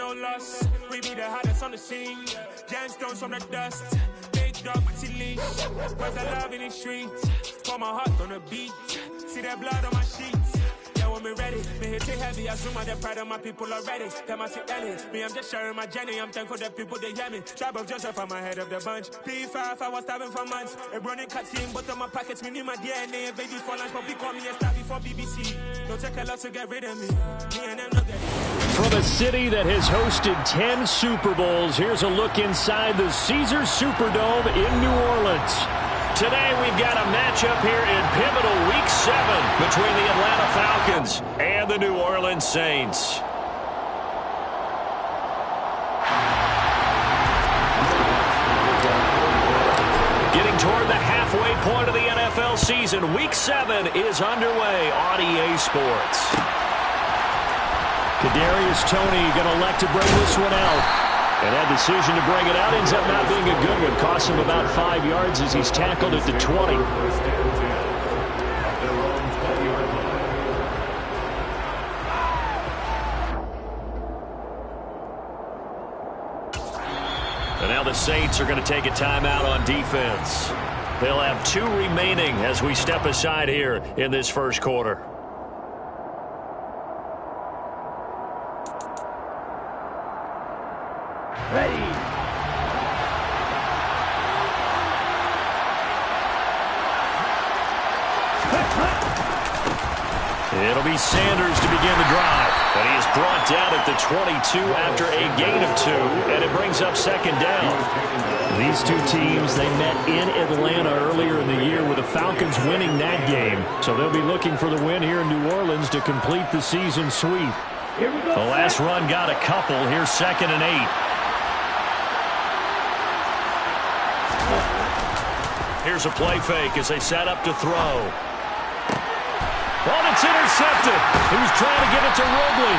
no loss. We be the hottest on the scene. Gemstones from the dust. Big dog, pretty leash. Where's the love in the streets? Pour my heart on the beat. See that blood on my sheets. Yeah, when me ready, me hit it heavy. I zoom out the pride of my people already. Them I see Ellie. Me, I'm just sharing my journey. I'm thankful that people they hear me. Tribe of Joseph, I'm ahead of the bunch. P5, I was starving for months. A running cutscene, but on my pockets, me need my DNA. Baby for lunch, but we call me a star before BBC. Don't take a lot to get rid of me. Me and them no get it. From a city that has hosted 10 Super Bowls, here's a look inside the Caesars Superdome in New Orleans. Today we've got a matchup here in pivotal Week 7 between the Atlanta Falcons and the New Orleans Saints. Getting toward the halfway point of the NFL season, Week 7 is underway on EA Sports. Kadarius Toney going to elect to bring this one out. And that decision to bring it out ends up not being a good one. Costs him about 5 yards as he's tackled at the 20. And now the Saints are going to take a timeout on defense. They'll have 2 remaining as we step aside here in this first quarter. Ready. It'll be Sanders to begin the drive. And he is brought down at the 22 after a gain of 2. And it brings up second down. These two teams, they met in Atlanta earlier in the year with the Falcons winning that game. So they'll be looking for the win here in New Orleans to complete the season sweep. The last run got a couple. Here's 2nd and 8. Here's a play fake as they set up to throw. Oh, it's intercepted. He was trying to get it to Wrigley.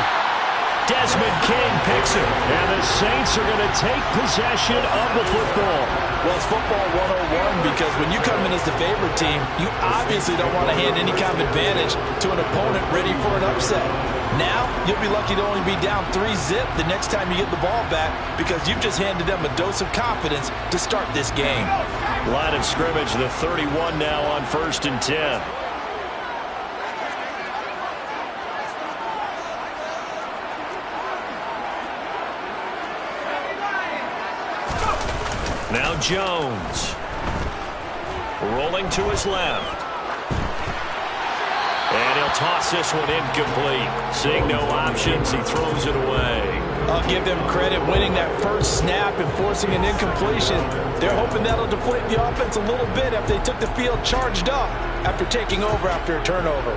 Desmond King picks it. And the Saints are going to take possession of the football. Well, it's football 101 because when you come in as the favorite team, you obviously don't want to hand any kind of advantage to an opponent ready for an upset. Now, you'll be lucky to only be down 3-zip the next time you get the ball back because you've just handed them a dose of confidence to start this game. Line of scrimmage, the 31 now on 1st and 10. Now Jones. Rolling to his left. And he'll toss this one incomplete. Seeing no options, he throws it away. I'll give them credit winning that first snap and forcing an incompletion. They're hoping that'll deflate the offense a little bit after they took the field charged up after taking over after a turnover.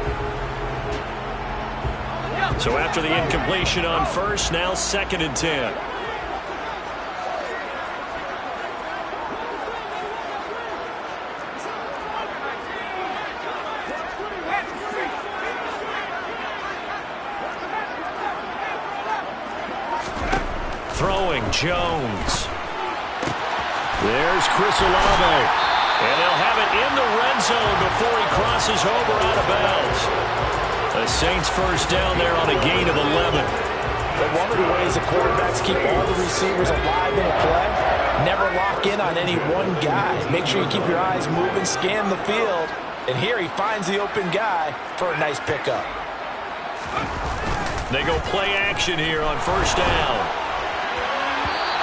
So after the incompletion on first, now 2nd and 10. Throwing Jones. There's Chris Olave. And they'll have it in the red zone before he crosses over out of bounds. The Saints first down there on a gain of 11. But one of the ways the quarterbacks keep all the receivers alive in a play, never lock in on any one guy. Make sure you keep your eyes moving, scan the field. And here he finds the open guy for a nice pickup. They go play action here on first down.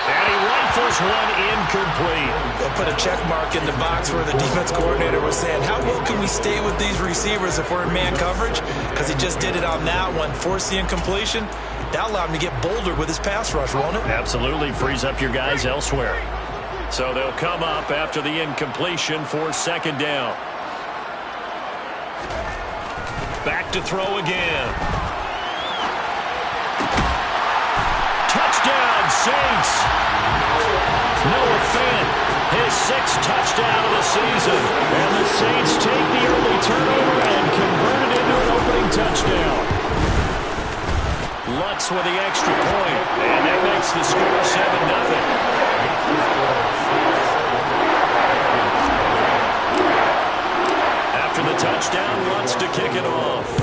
And he rifles one incomplete. They'll put a check mark in the box where the defense coordinator was saying, how well can we stay with these receivers if we're in man coverage? Because he just did it on that one, forced the incompletion. That'll allow him to get bolder with his pass rush, won't it? Absolutely, frees up your guys elsewhere. So they'll come up after the incompletion for 2nd down. Back to throw again. Touchdown, Saints. Noah Fant, his 6th touchdown of the season. And the Saints take the early turnover and convert it into an opening touchdown. Lutz with the extra point, and that makes the score 7-0. After the touchdown, Lutz to kick it off.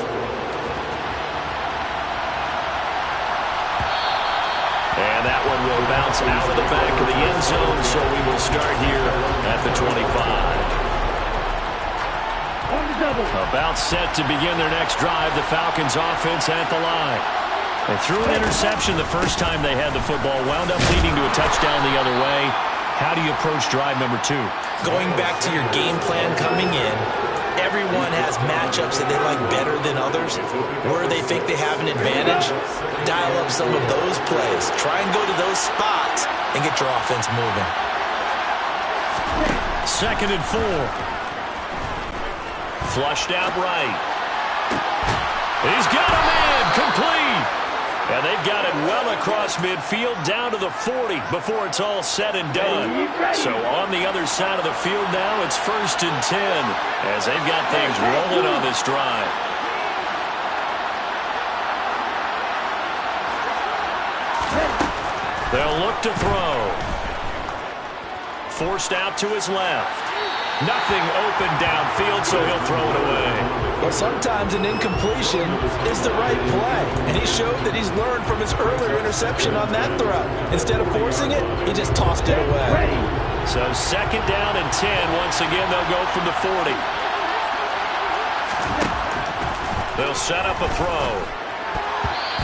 that one will bounce out of the back of the end zone, so we will start here at the 25. About set to begin their next drive, the Falcons offense at the line. They threw an interception the first time they had the football, wound up leading to a touchdown the other way. How do you approach drive number 2? Going back to your game plan coming in, everyone has matchups that they like better than others. Where they think they have an advantage, dial up some of those plays. Try and go to those spots and get your offense moving. 2nd and 4. Flushed out right. He's got a man complete. And they've got it well across midfield down to the 40 before it's all said and done. So on the other side of the field now, it's 1st and 10 as they've got things rolling on this drive. They'll look to throw. Forced out to his left. Nothing open downfield, so he'll throw it away. Well, sometimes an incompletion is the right play, and he showed that he's learned from his earlier interception on that throw. Instead of forcing it, he just tossed it away. So 2nd down and 10. Once again, they'll go from the 40. They'll set up a throw.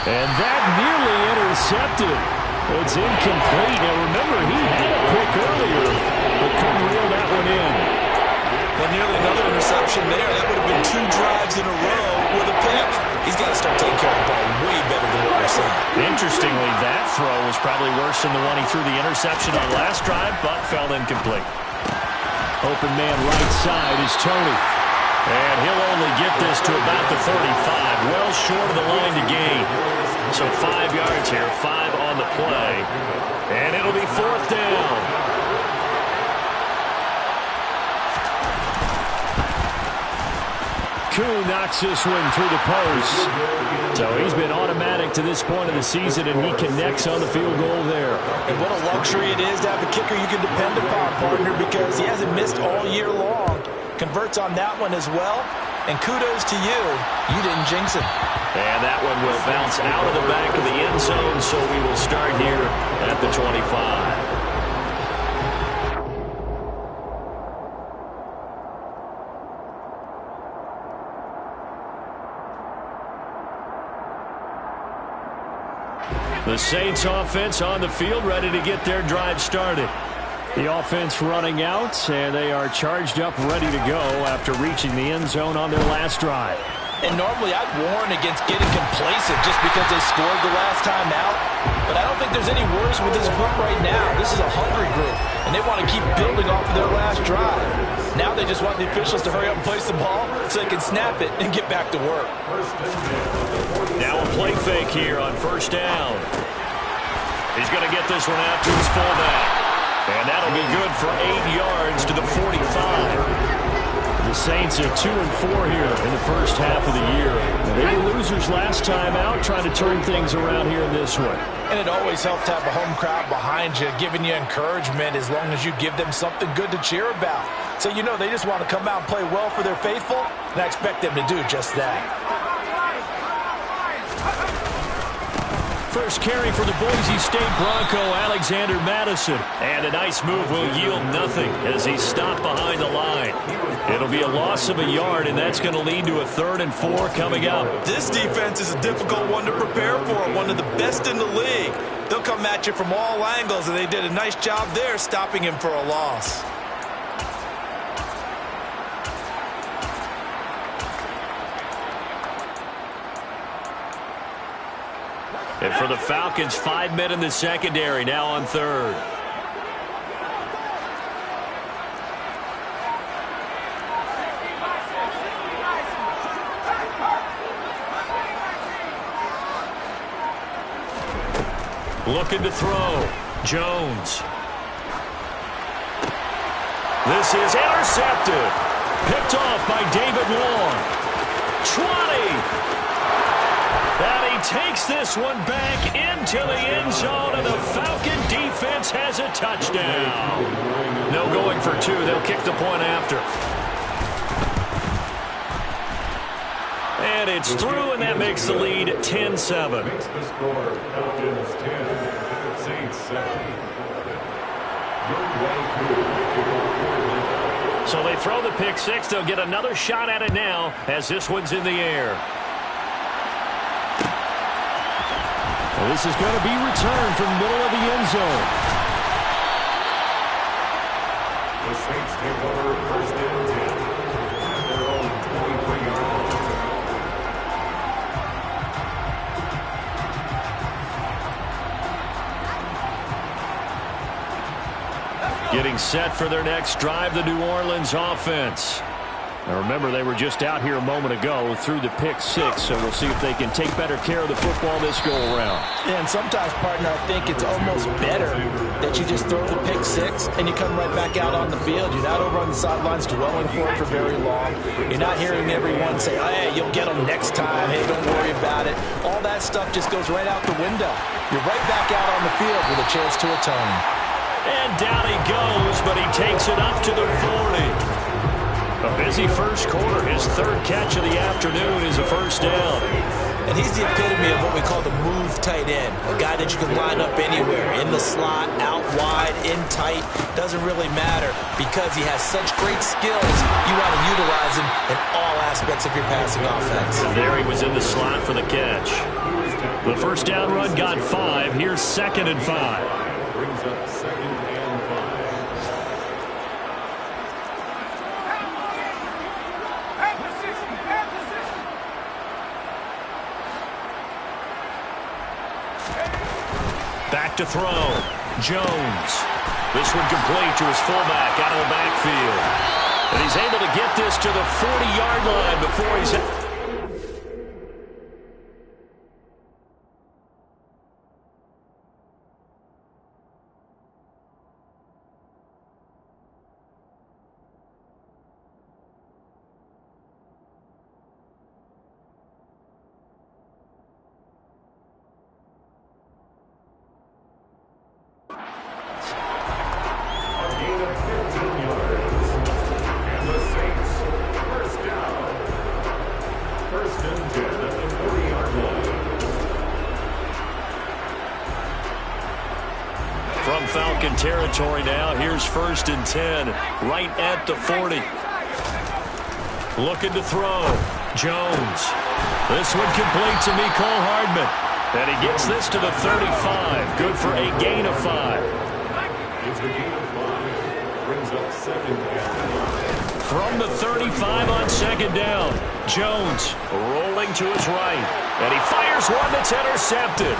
And that nearly intercepted. It's incomplete. Now, remember, he had a pick earlier, but couldn't reel that one in. Well, nearly another interception there. That would have been 2 drives in a row with a pick. He's got to start taking care of the ball way better than what we're seeing. Interestingly, that throw was probably worse than the one he threw the interception on last drive, but fell incomplete. Open man right side is Tony. And he'll only get this to about the 35, well short of the line to gain. So 5 yards here, 5 on the play. And it'll be 4th down. Koo knocks this one through the post. So he's been automatic to this point of the season, and he connects on the field goal there. And what a luxury it is to have a kicker you can depend upon, partner, because he hasn't missed all year long. Converts on that one as well. And kudos to you. You didn't jinx him. And that one will bounce out of the back of the end zone, so we will start here at the 25. The Saints offense on the field, ready to get their drive started. The offense running out, and they are charged up, ready to go after reaching the end zone on their last drive. And normally I'd warn against getting complacent just because they scored the last time out. But I don't think there's any worse with this group right now. This is a hungry group, and they want to keep building off of their last drive. Now they just want the officials to hurry up and place the ball so they can snap it and get back to work. Now a play fake here on 1st down. He's going to get this one out to his fullback. And that'll be good for 8 yards to the 45. The Saints are 2-4 here in the first half of the year. They were losers last time out, trying to turn things around here in this one. And it always helps to have a home crowd behind you, giving you encouragement as long as you give them something good to cheer about. So you know they just want to come out and play well for their faithful, and I expect them to do just that. First carry for the Boise State Bronco, Alexander Madison. And a nice move will yield nothing as he's stopped behind the line. It'll be a loss of a yard, and that's going to lead to a 3rd and 4 coming up. This defense is a difficult one to prepare for, one of the best in the league. They'll come at you from all angles, and they did a nice job there stopping him for a loss. And for the Falcons, 5 men in the secondary, now on 3rd. Looking to throw. Jones. This is intercepted. Picked off by David Long. 20. And he takes this one back into the end zone, and the Falcon defense has a touchdown. No going for 2. They'll kick the point after. And it's through, and that makes the lead 10-7. So they throw the pick six. They'll get another shot at it now as this one's in the air. Well, this is going to be returned from the middle of the end zone. The Saints take over first and 10 at their own 23-yard line. Getting set for their next drive, the New Orleans offense. Now remember, they were just out here a moment ago through the pick six, so we'll see if they can take better care of the football this go-around. Yeah, and sometimes, partner, I think it's almost better that you just throw the pick six and you come right back out on the field. You're not over on the sidelines dwelling for it for very long. You're not hearing everyone say, oh, hey, you'll get them next time. Hey, don't worry about it. All that stuff just goes right out the window. You're right back out on the field with a chance to atone. And down he goes, but he takes it up to the 40. A busy first quarter. His third catch of the afternoon is a first down. And he's the epitome of what we call the move tight end. A guy that you can line up anywhere. In the slot, out wide, in tight. Doesn't really matter because he has such great skills. You want to utilize him in all aspects of your passing offense. And there he was in the slot for the catch. The first down run got 5. Here's 2nd and 5. Brings up 2nd and 5. Back to throw. Jones. This one complete to his fullback out of the backfield. And he's able to get this to the 40-yard line before he's... From Falcon territory now, here's 1st and 10, right at the 40. Looking to throw. Jones. This one complete to Mecole Hardman. And he gets this to the 35. Good for a gain of 5. It's a gain of 5. Brings up 2nd and 5. From the 35 on 2nd down. Jones rolling to his right. And he fires one that's intercepted.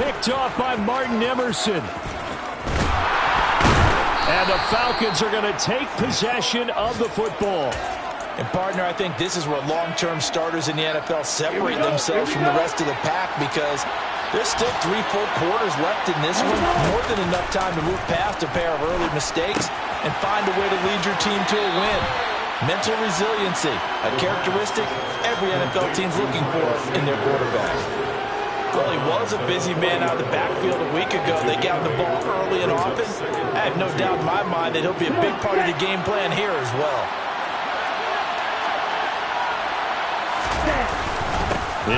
Picked off by Martin Emerson. And the Falcons are going to take possession of the football. And, partner, I think this is where long-term starters in the NFL separate themselves from the rest of the pack because there's still 3 full quarters left in this one. More than enough time to move past a pair of early mistakes and find a way to lead your team to a win. Mental resiliency, a characteristic every NFL team's looking for in their quarterback. Well, he was a busy man out of the backfield a week ago. They got the ball early and often. I have no doubt in my mind that he'll be a big part of the game plan here as well.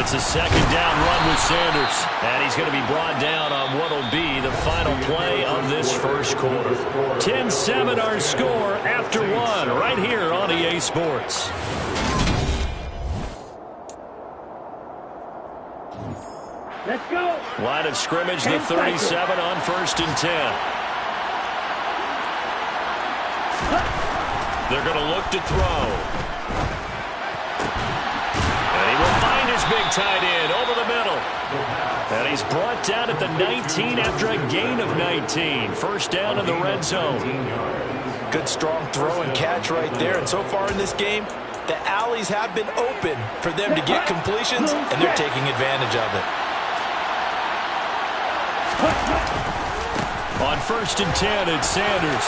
It's a 2nd down run with Sanders. And he's going to be brought down on what will be the final play of this first quarter. 10-7 our score after 1 right here on EA Sports. Let's go. Line of scrimmage, the 37 on 1st and 10. They're going to look to throw. And he will find his big tight end over the middle. And he's brought down at the 19 after a gain of 19. First down in the red zone. Good strong throw and catch right there. And so far in this game, the alleys have been open for them to get completions, and they're taking advantage of it. On 1st and 10, it's Sanders.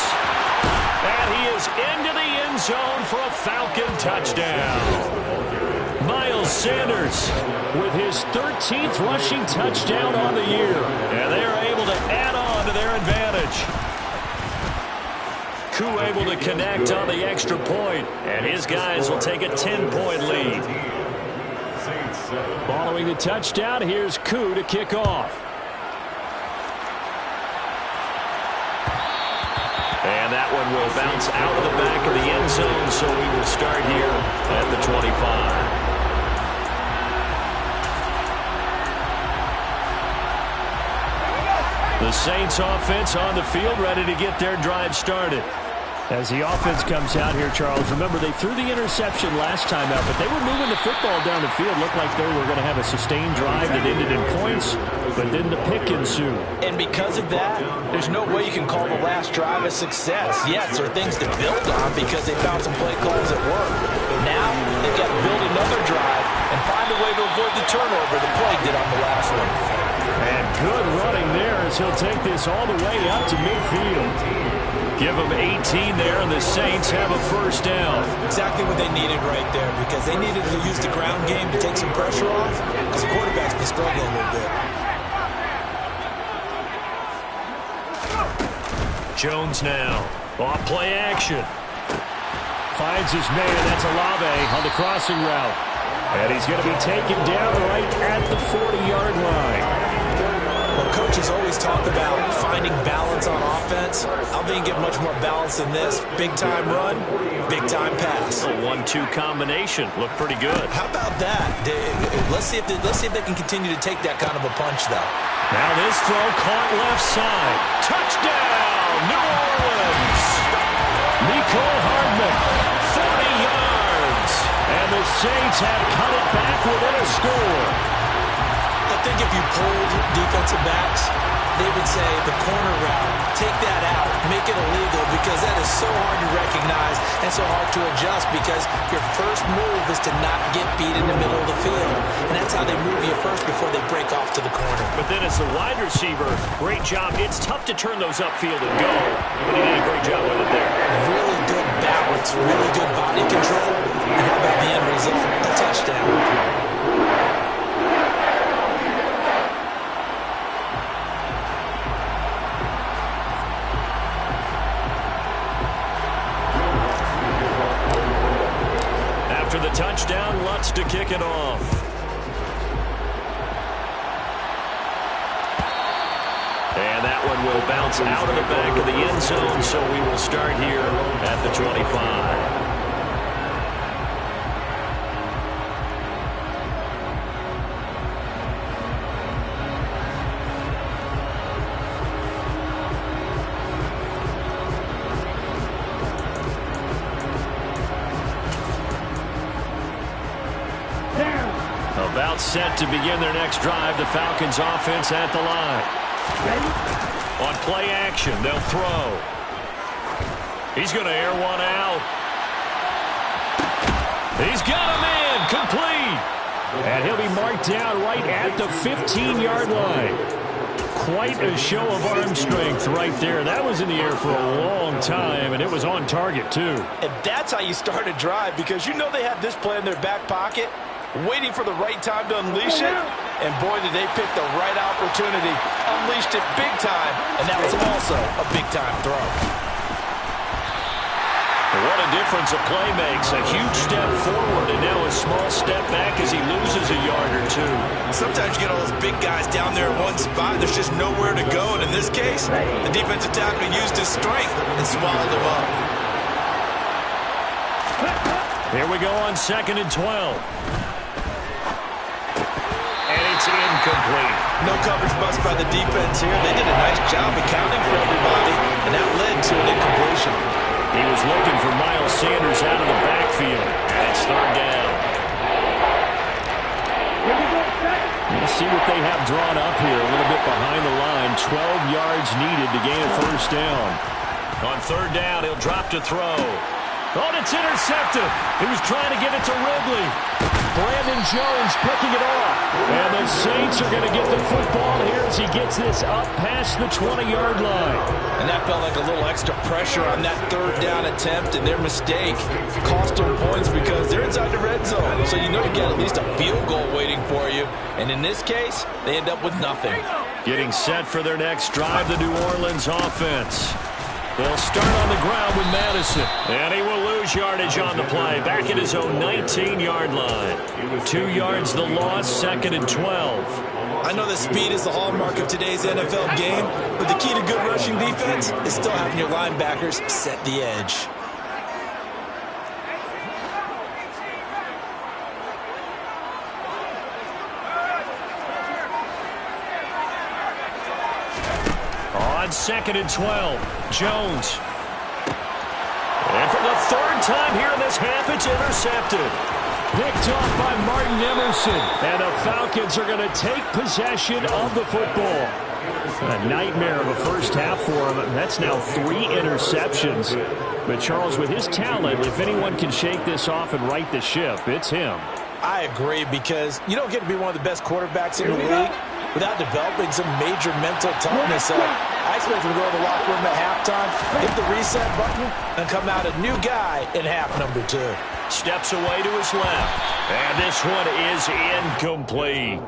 And he is into the end zone for a Falcon touchdown. Miles Sanders with his 13th rushing touchdown on the year. And they are able to add on to their advantage. Koo able to connect on the extra point, and his guys will take a 10-point lead. Following the touchdown, here's Koo to kick off. one will bounce out of the back of the end zone, so we will start here at the 25. The Saints offense on the field, ready to get their drive started. As the offense comes out here, Charles, remember they threw the interception last time out, but they were moving the football down the field. Looked like they were going to have a sustained drive that ended in points, but then the pick ensued. And because of that, there's no way you can call the last drive a success. Yes, there are things to build on because they found some play calls that work. Now, they've got to build another drive and find a way to avoid the turnover the play did on the last one. And good running there as he'll take this all the way up to midfield. Give them 18 there, and the Saints have a first down. Exactly what they needed right there, because they needed to use the ground game to take some pressure off, because the quarterback's been struggling a little bit. Jones now. Off play action. Finds his man. That's Olave on the crossing route. And he's going to be taken down right at the 40-yard line. Well, coaches always talk about finding balance on offense. I don't think you get much more balance than this. Big-time run, big-time pass. A 1-2 combination. Looked pretty good. How about that? Let's see if they can continue to take that kind of a punch, though. Now this throw caught left side. Touchdown, New Orleans. Nicole Hardman, 40 yards. And the Saints have cut it back within a score. I think if you polled defensive backs, they would say the corner route, take that out, make it illegal, because that is so hard to recognize and so hard to adjust, because your first move is to not get beat in the middle of the field. And that's how they move you first before they break off to the corner. But then as the wide receiver, great job. It's tough to turn those upfield and go, but he did a great job with it there. Really good balance, really good body control. And how about the end result? A touchdown. After the touchdown, Lutz to kick it off. And that one will bounce out of the back of the end zone, so we will start here at the 25. About set to begin their next drive. The Falcons offense at the line. On play action, they'll throw. He's going to air one out. He's got him in, complete. And he'll be marked down right at the 15-yard line. Quite a show of arm strength right there. That was in the air for a long time, and it was on target, too. And that's how you start a drive, because you know they have this play in their back pocket, waiting for the right time to unleash it. And boy, did they pick the right opportunity. Unleashed it big time, and that was also a big-time throw. What a difference a play makes. A huge step forward and now a small step back as he loses a yard or two. Sometimes you get all those big guys down there in one spot, and there's just nowhere to go. And in this case, the defensive tackle used his strength and swallowed him up. Here we go on 2nd and 12. And it's incomplete. No coverage bust by the defense here. They did a nice job accounting for everybody, and that led to an incompletion. He was looking for Miles Sanders out of the backfield. And it's 3rd down. Let's see what they have drawn up here. A little bit behind the line. 12 yards needed to gain a first down. On 3rd down, he'll drop to throw. Oh, it's intercepted. He was trying to get it to Ridley. Brandon Jones picking it off. And the Saints are going to get the football here as he gets this up past the 20-yard line. And that felt like a little extra pressure on that 3rd down attempt, and their mistake cost them points because they're inside the red zone. So you know you got at least a field goal waiting for you. And in this case, they end up with nothing. Getting set for their next drive, the New Orleans offense. They'll start on the ground with Madison. And he will lose yardage on the play. Back at his own 19-yard line. 2 yards the loss, 2nd and 12. I know that speed is the hallmark of today's NFL game, but the key to good rushing defense is still having your linebackers set the edge. On 2nd and 12, Jones. And for the third time here in this half, it's intercepted. Picked off by Martin Emerson. And the Falcons are going to take possession of the football. A nightmare of a first half for him. That's now 3 interceptions. But Charles, with his talent, if anyone can shake this off and right the ship, it's him. I agree, because you don't get to be one of the best quarterbacks in the league without developing some major mental toughness. So I expect him to go to the locker room at halftime, hit the reset button, and come out a new guy in half number 2. Steps away to his left. And this one is incomplete.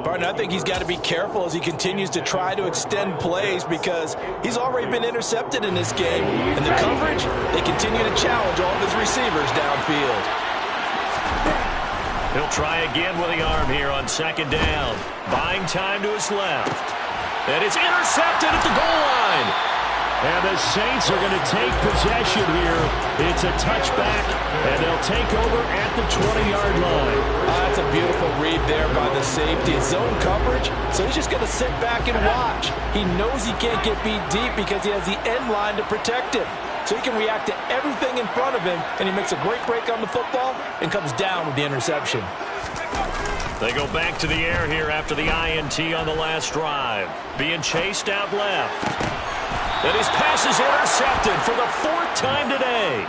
Partner, I think he's got to be careful as he continues to try to extend plays, because he's already been intercepted in this game. And the coverage, they continue to challenge all of his receivers downfield. He'll try again with the arm here on 2nd down. Buying time to his left. And it's intercepted at the goal line. And the Saints are going to take possession here. It's a touchback, and they'll take over at the 20-yard line. That's a beautiful read there by the safety. It's zone coverage, so he's just going to sit back and watch. He knows he can't get beat deep because he has the end line to protect him. So he can react to everything in front of him, and he makes a great break on the football and comes down with the interception. They go back to the air here after the INT on the last drive. Being chased out left. And his pass is intercepted for the 4th time today.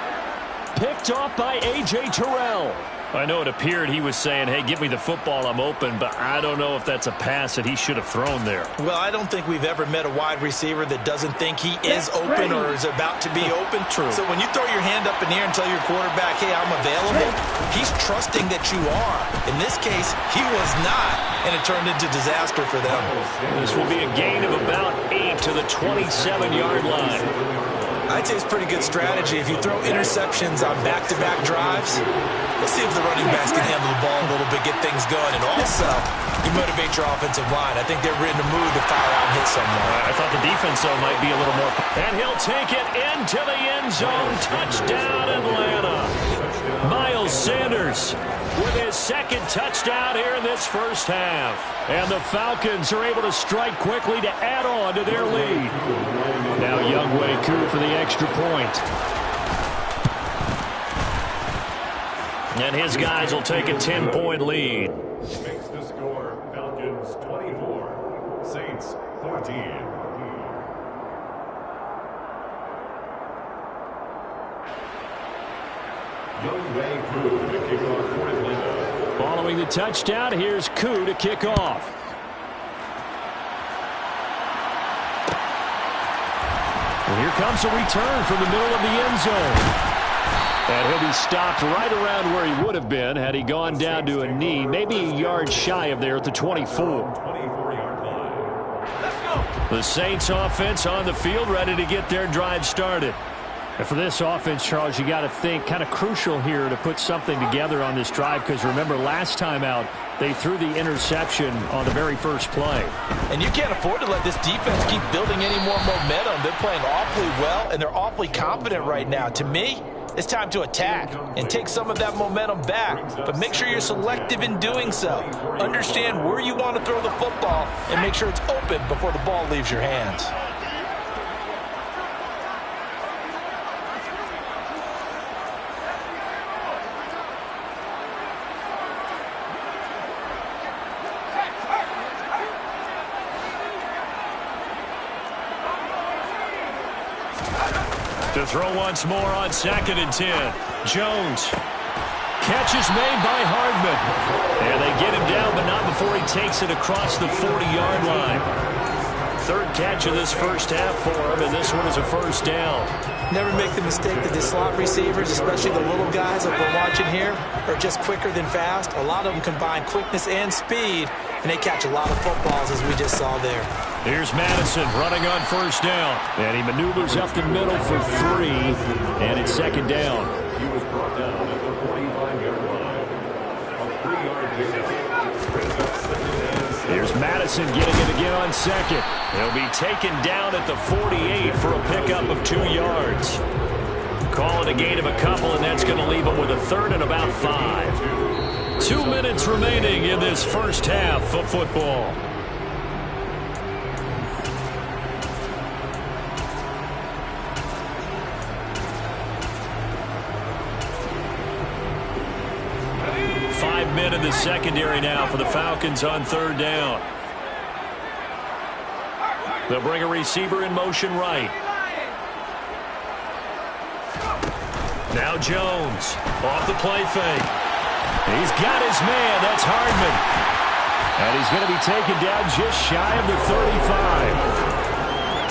Picked off by A.J. Terrell. I know it appeared he was saying, hey, give me the football, I'm open, but I don't know if that's a pass that he should have thrown there. Well, I don't think we've ever met a wide receiver that doesn't think he is open or is about to be open. True. So when you throw your hand up in the air and tell your quarterback, hey, I'm available, he's trusting that you are. In this case, he was not, and it turned into disaster for them. This will be a gain of about 8 to the 27-yard line. I'd say it's pretty good strategy. If you throw interceptions on back-to-back drives, let's see if the running backs can handle the ball a little bit, get things going, and also you motivate your offensive line. I think they're in the mood to fire out and hit someone. I thought the defense, though, might be a little more. And he'll take it into the end zone. Touchdown, Atlanta. Miles Sanders with his 2nd touchdown here in this first half. And the Falcons are able to strike quickly to add on to their lead. Now Younghoe Koo for the extra point. And his guys will take a 10-point lead. Makes the score Falcons 24, Saints 14. Younghoe Koo to kick off for Atlanta. Following the touchdown, here's Koo to kick off. And here comes a return from the middle of the end zone. And he'll be stopped right around where he would have been had he gone down to a knee, maybe a yard shy of there at the 24. 24-yard line. Let's go. The Saints offense on the field, ready to get their drive started. And for this offense, Charles, you got to think kind of crucial here to put something together on this drive, because remember last time out they threw the interception on the very first play. And you can't afford to let this defense keep building any more momentum. They're playing awfully well, and they're awfully confident right now. To me, it's time to attack and take some of that momentum back. But make sure you're selective in doing so. Understand where you want to throw the football and make sure it's open before the ball leaves your hands. To throw once more on 2nd and 10. Jones. Catch is made by Hardman. And they get him down, but not before he takes it across the 40-yard line. 3rd catch of this first half for him, and this one is a first down. Never make the mistake that the slot receivers, especially the little guys like we're watching here, are just quicker than fast. A lot of them combine quickness and speed, and they catch a lot of footballs, as we just saw there. Here's Madison running on first down. And he maneuvers up the middle for 3. And it's 2nd down. He was brought down at the 45-yard line. A 3-yard gain. Brings up 2nd and 7. Here's Madison getting it again on second. He'll be taken down at the 48 for a pickup of 2 yards. Call it a gain of a couple, and that's going to leave him with a third and about 5. 2 minutes remaining in this first half of football. Men in the secondary now for the Falcons on third down. They'll bring a receiver in motion right. Now Jones off the play fake. He's got his man. That's Hardman. And he's going to be taken down just shy of the 35.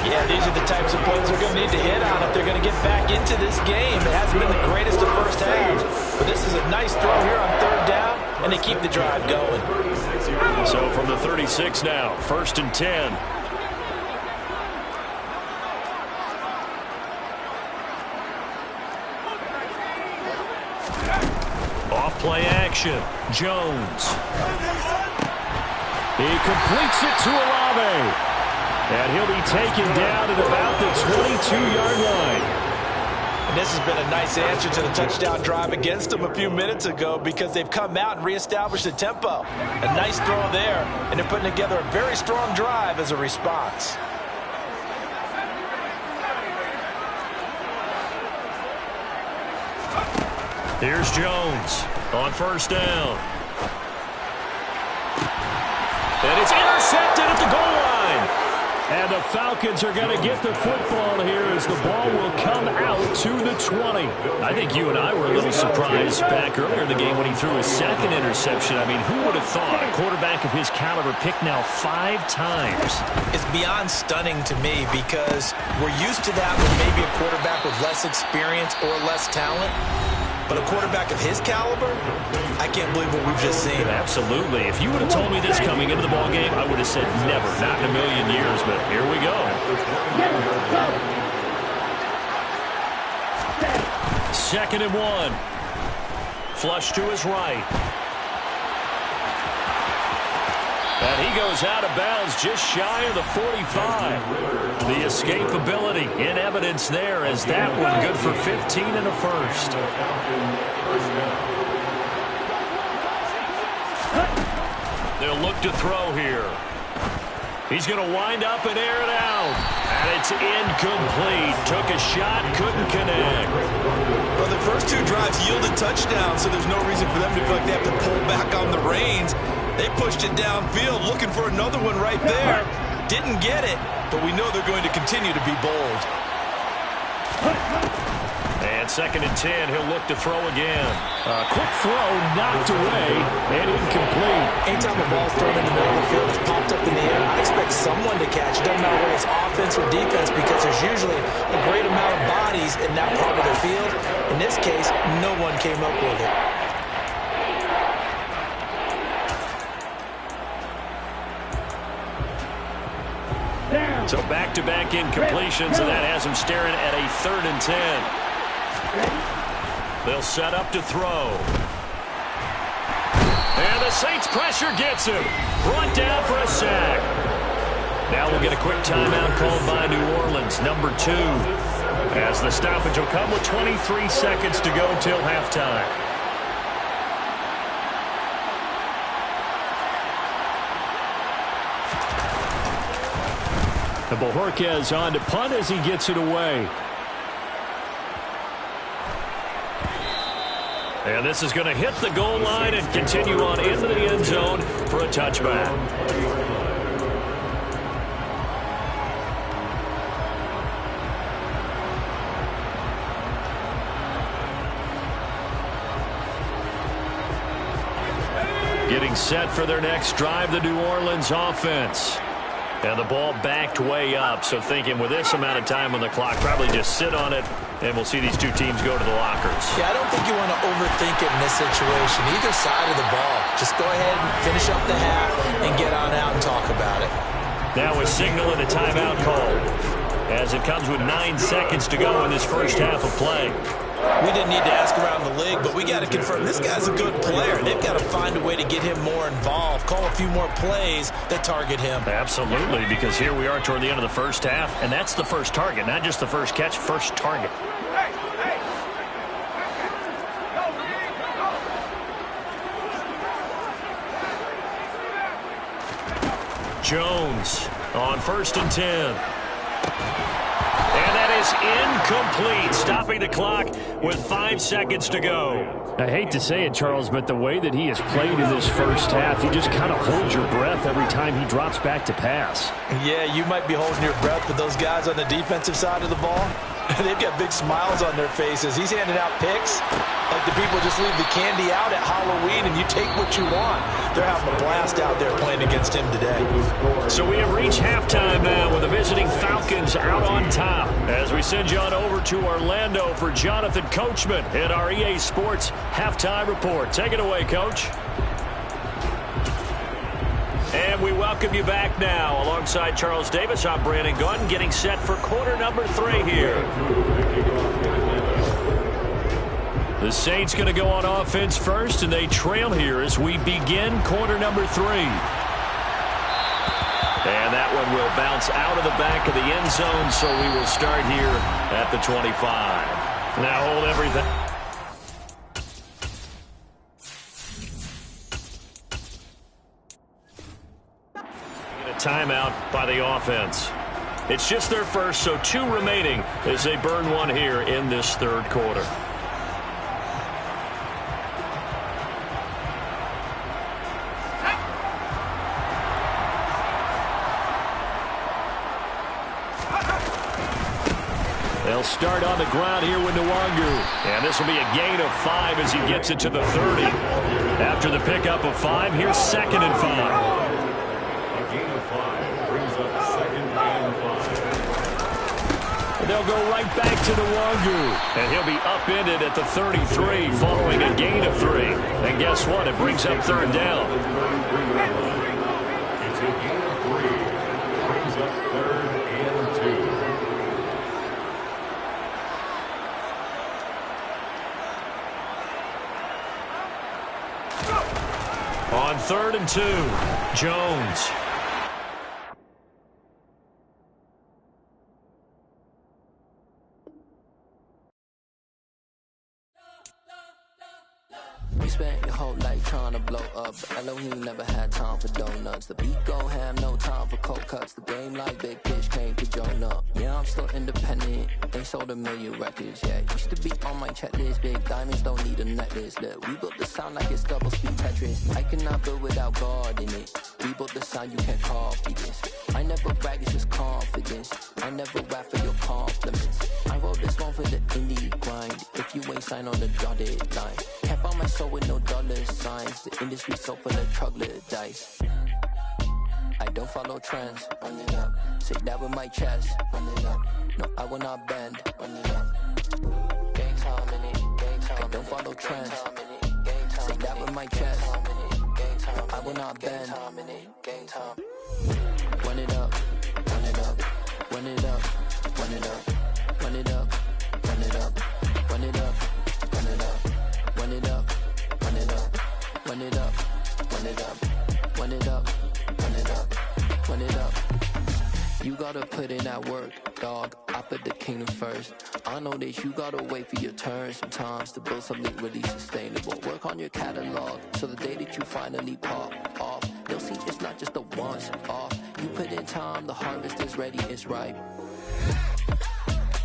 Yeah, these are the types of plays they're going to need to hit on if they're going to get back into this game. It hasn't been the greatest of first halves, but this is a nice throw here on third down, and they keep the drive going. So from the 36 now, 1st and 10. Off play action, Jones. He completes it to Olave. And he'll be taken down at about the 22-yard line. And this has been a nice answer to the touchdown drive against them a few minutes ago because they've come out and reestablished the tempo. A nice throw there, and they're putting together a very strong drive as a response. Here's Jones on first down. And it's intercepted at the goal line. And the Falcons are going to get the football here as the ball will come out to the 20. I think you and I were a little surprised back earlier in the game when he threw his second interception. I mean, who would have thought a quarterback of his caliber picked now 5 times? It's beyond stunning to me because we're used to that with maybe a quarterback with less experience or less talent. But a quarterback of his caliber, I can't believe what we've just seen. Absolutely. If you would have told me this coming into the ballgame, I would have said never, not in a million years, but here we go. 2nd and 1. Flush to his right. And he goes out of bounds just shy of the 45. The escapability in evidence there as that one good for 15 and a first. They'll look to throw here. He's going to wind up and air it out. And it's incomplete. Took a shot, couldn't connect. Well, the first 2 drives yielded touchdowns, so there's no reason for them to feel like they have to pull back on the reins. They pushed it downfield, looking for another one right there. Didn't get it, but we know they're going to continue to be bold. And 2nd and 10, he'll look to throw again. Quick throw, knocked away, and incomplete. Anytime a ball's thrown in the middle of the field, it's popped up in the air, I expect someone to catch it. Doesn't matter whether it's offense or defense because there's usually a great amount of bodies in that part of the field. In this case, no one came up with it. So back-to-back incompletions, and that has him staring at a 3rd and 10. They'll set up to throw. And the Saints pressure gets him. Brought down for a sack. Now we'll get a quick timeout called by New Orleans, number 2. As the stoppage will come with 23 seconds to go till halftime. And Bojorquez on to punt as he gets it away. And this is going to hit the goal line and continue on into the end zone for a touchback. Getting set for their next drive, the New Orleans offense. And the ball backed way up, so thinking with this amount of time on the clock, probably just sit on it, and we'll see these two teams go to the lockers. Yeah, I don't think you want to overthink it in this situation, either side of the ball. Just go ahead and finish up the half and get on out and talk about it. Now a signal and a timeout call as it comes with 9 seconds to go in this first half of play. We didn't need to ask around the league, but we got to confirm this guy's a good player. They've got to find a way to get him more involved, call a few more plays that target him. Absolutely, because here we are toward the end of the first half, and that's the first target, not just the first catch, first target. Jones on 1st and 10. And that is incomplete, stopping the clock with 5 seconds to go. I hate to say it, Charles, but the way that he has played in this first half, you just kind of hold your breath every time he drops back to pass. Yeah, you might be holding your breath, but those guys on the defensive side of the ball, they've got big smiles on their faces. He's handing out picks like the people just leave the candy out at Halloween and you take what you want. They're having a blast out there playing against him today. So we have reached halftime now with the visiting Falcons out on top. As we send you on over to Orlando for Jonathan Coachman in our EA Sports Halftime Report. Take it away, Coach. And we welcome you back now. Alongside Charles Davis, I'm Brandon Gunn, getting set for quarter number 3 here. The Saints going to go on offense first, and they trail here as we begin quarter number 3. And that one will bounce out of the back of the end zone, so we will start here at the 25. Now hold everything. Timeout by the offense. It's just their first, so 2 remaining as they burn one here in this third quarter. They'll start on the ground here with Nwangu. And this will be a gain of 5 as he gets it to the 30. After the pickup of 5, here's 2nd and 5. They'll go right back to Nwangu. And he'll be upended at the 33 following a gain of 3. And guess what? It brings up 3rd down. It's a gain of 3. Brings up 3rd and 2. On 3rd and 2, Jones. You spent your whole life trying to blow up, but Elohim never had time for donuts. The beat go ham, no time for cold cuts. The game like Big Fish came to join up. Yeah, I'm still independent, ain't sold a million records yet. Used to be on my checklist, big diamonds don't need a necklace. Look, we built the sound like it's double speed Tetris. I cannot build without God in it. We built the sound, you can't copy this. I never brag, it's just confidence. I never rap for your compliments. I wrote this one for the indie grind. If you ain't signed on the dotted line, can't buy my soul with no dollar signs. The industry so full of troglodytes. I don't follow trends. Run it up. Say that with my chest. Run it up. No, I will not bend. Run it up. Game time in it. Game time. I don't follow trends. Say that with my chest. No, I will not bend. Game time. Run it up. Run it up. Run it up. Run it up. Run it up. Run it up. Run it up. Run it up. Run it up. Run it up. Run it up. Run it up. Run it up. Run it up. Run it up. You gotta put in that work, dog. I put the kingdom first. I know that you gotta wait for your turn sometimes to build something really sustainable. Work on your catalog so the day that you finally pop off, they'll see it's not just a once off. You put in time, the harvest is ready, it's ripe.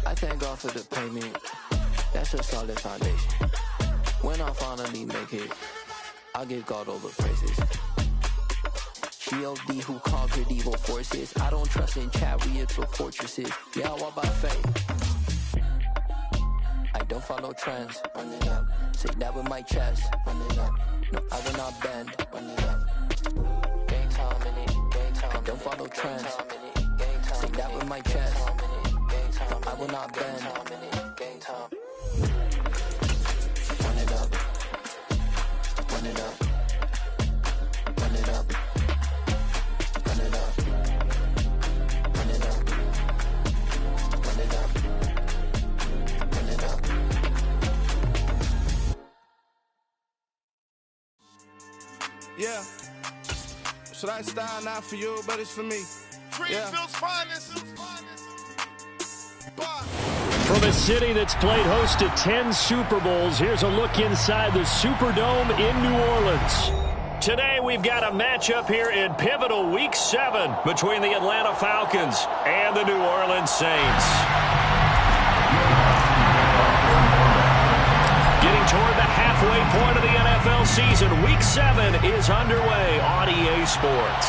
I thank God for the payment. That's a solid foundation. When I finally make it, I'll give God all the praises. G.O.D. who conquered evil forces. I don't trust in chariots or fortresses. Yeah, I walk by faith. I don't follow trends. Run it up. Say that with my chest. Run it up. No, I will not bend. Run it up. Game time in it. Game time. I don't follow trends. Say that with my chest. No, I will not bend. Game time. Run it up. Run it up. Run it up. Run it up. Run it up. Run it up. Run it up. Yeah. So that style not for you, but it's for me. Greenfield's finest. From a city that's played host to 10 Super Bowls, here's a look inside the Superdome in New Orleans. Today we've got a matchup here in pivotal Week 7 between the Atlanta Falcons and the New Orleans Saints. Getting toward the halfway point of the NFL season, Week 7 is underway on EA Sports.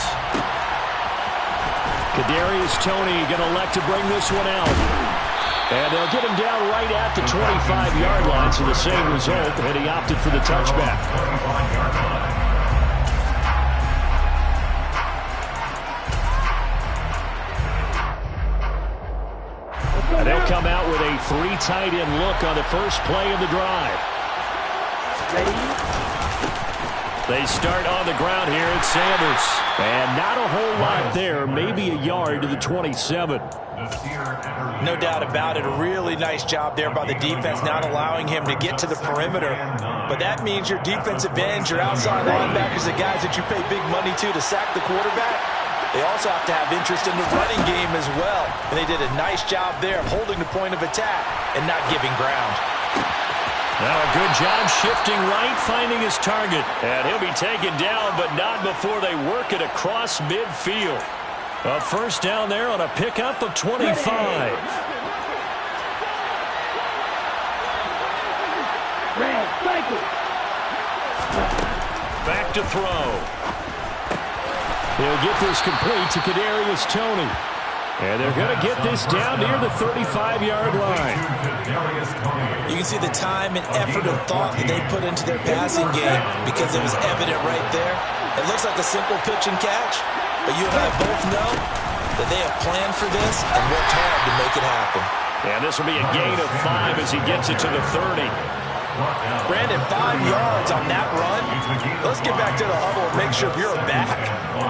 Kadarius Toney going to elect to bring this one out. And they'll get him down right at the 25-yard line, so the same result, and he opted for the touchback. And they'll come out with a 3 tight end look on the first play of the drive. They start on the ground here at Sanders. And not a whole lot there, maybe a yard to the 27. No doubt about it. A really nice job there by the defense, not allowing him to get to the perimeter. But that means your defensive ends, your outside linebackers, the guys that you pay big money to sack the quarterback, they also have to have interest in the running game as well. And they did a nice job there of holding the point of attack and not giving ground. Now a good job shifting right, finding his target. And he'll be taken down, but not before they work it across midfield. A first down there on a pickup of 25. Back to throw. He'll get this complete to Kadarius Toney. And they're going to get this down near the 35-yard line. You can see the time and effort and thought that they put into their passing game because it was evident right there. It looks like a simple pitch and catch, but you and I both know that they have planned for this and worked hard to make it happen. And this will be a gain of 5 as he gets it to the 30. Brandon, 5 yards on that run. Let's get back to the huddle and make sure you're back.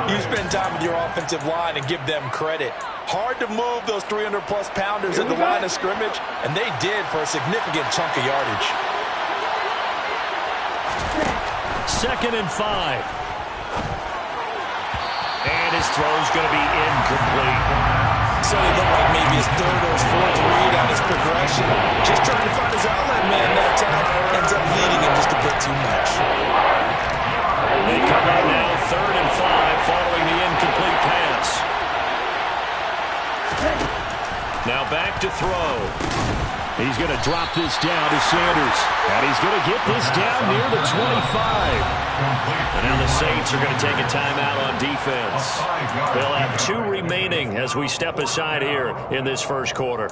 You spend time with your offensive line and give them credit. Hard to move those 300-plus pounders at the line of scrimmage, and they did for a significant chunk of yardage. 2nd and 5. And his throw's going to be incomplete. So he looked like maybe his 3rd or his 4th read on his progression. Just trying to find his outlet man that time. Ends up leading him just a bit too much. They come out now 3rd and 5 following the incomplete pass. Now back to throw. He's going to drop this down to Sanders. And he's going to get this down near the 25. And now the Saints are going to take a timeout on defense. They'll have 2 remaining as we step aside here in this first quarter.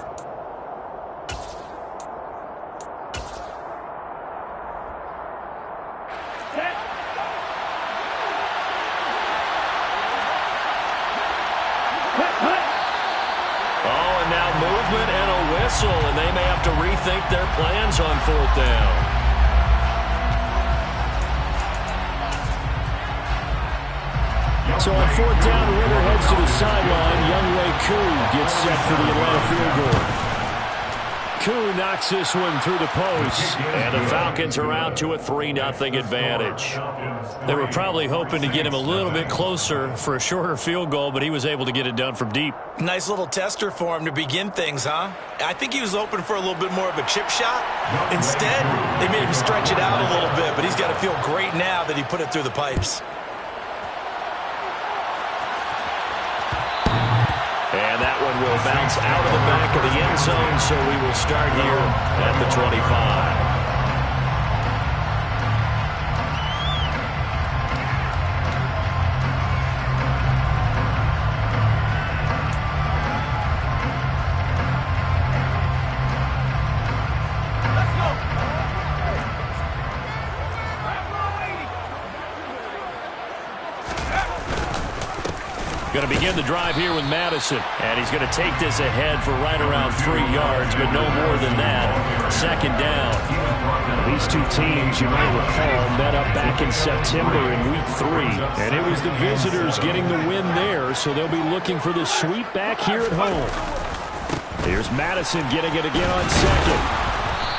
And they may have to rethink their plans on 4th down. So on 4th down, Ritter heads to the sideline. Younghoe Koo gets set for the Atlanta field goal. Koo knocks this one through the post, and the Falcons are out to a 3-0 advantage. They were probably hoping to get him a little bit closer for a shorter field goal, but he was able to get it done from deep. Nice little tester for him to begin things, huh? I think he was open for a little bit more of a chip shot. Instead, they made him stretch it out a little bit, but he's got to feel great now that he put it through the pipes. And that one will bounce out of the back of the end zone, so we will start here at the 25. Going to begin the drive here with Madison. And he's going to take this ahead for right around 3 yards, but no more than that. 2nd down. These 2 teams, you might recall, met up back in September in Week 3. And it was the visitors getting the win there, so they'll be looking for the sweep back here at home. Here's Madison getting it again on 2nd.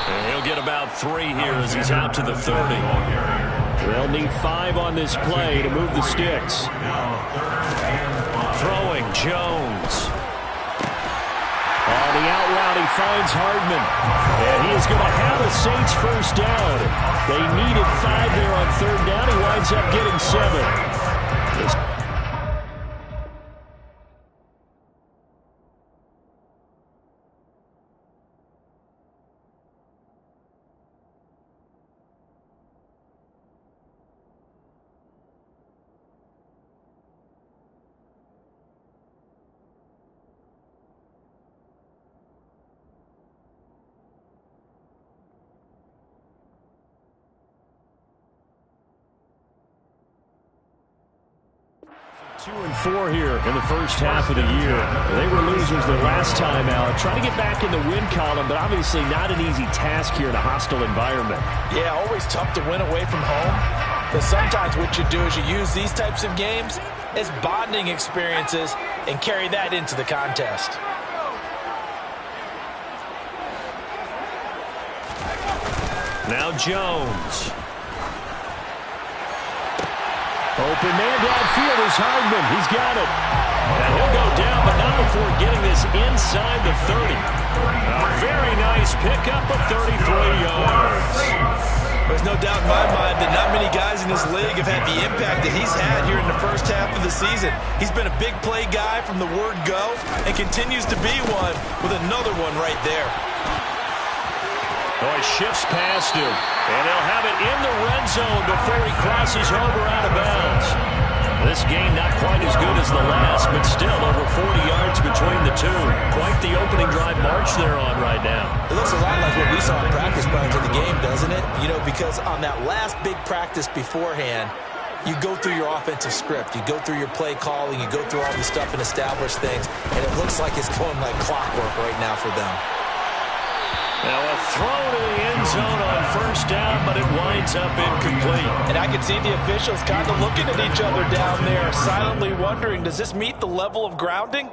And he'll get about 3 here as he's out to the 30. They'll need 5 on this play to move the sticks. Throwing, Jones. On the out route, he finds Hardman. And he is going to have the Saints first down. They needed 5 there on 3rd down. He winds up getting 7. 2-4 here in the first half of the year. They were losers their last time out. Trying to get back in the win column, but obviously not an easy task here in a hostile environment. Yeah, always tough to win away from home. But sometimes what you do is you use these types of games as bonding experiences and carry that into the contest. Now Jones. Open man downfield is Hardman. He's got it. And he'll go down, but not before getting this inside the 30. A very nice pickup of 33 yards. There's no doubt in my mind that not many guys in this league have had the impact that he's had here in the first half of the season. He's been a big play guy from the word go and continues to be one with another one right there. Oh, he shifts past him, and he'll have it in the red zone before he crosses over out of bounds. This game not quite as good as the last, but still over 40 yards between the two. Quite the opening drive march they're on right now. It looks a lot like what we saw in practice prior to the game, doesn't it? You know, because on that last big practice beforehand, you go through your offensive script. You go through your play calling. You go through all this stuff and establish things, and it looks like it's going like clockwork right now for them. Now a throw to the end zone on first down, but it winds up incomplete. And I can see the officials kind of looking at each other down there, silently wondering, does this meet the level of grounding?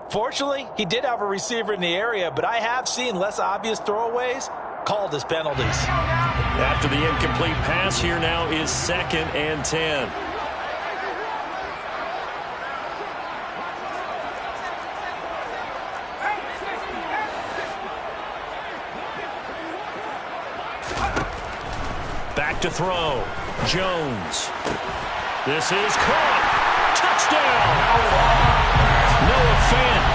Fortunately, he did have a receiver in the area, but I have seen less obvious throwaways called as penalties. After the incomplete pass, here now is 2nd and 10. Back to throw. Jones. This is caught. Touchdown. Noah Fant,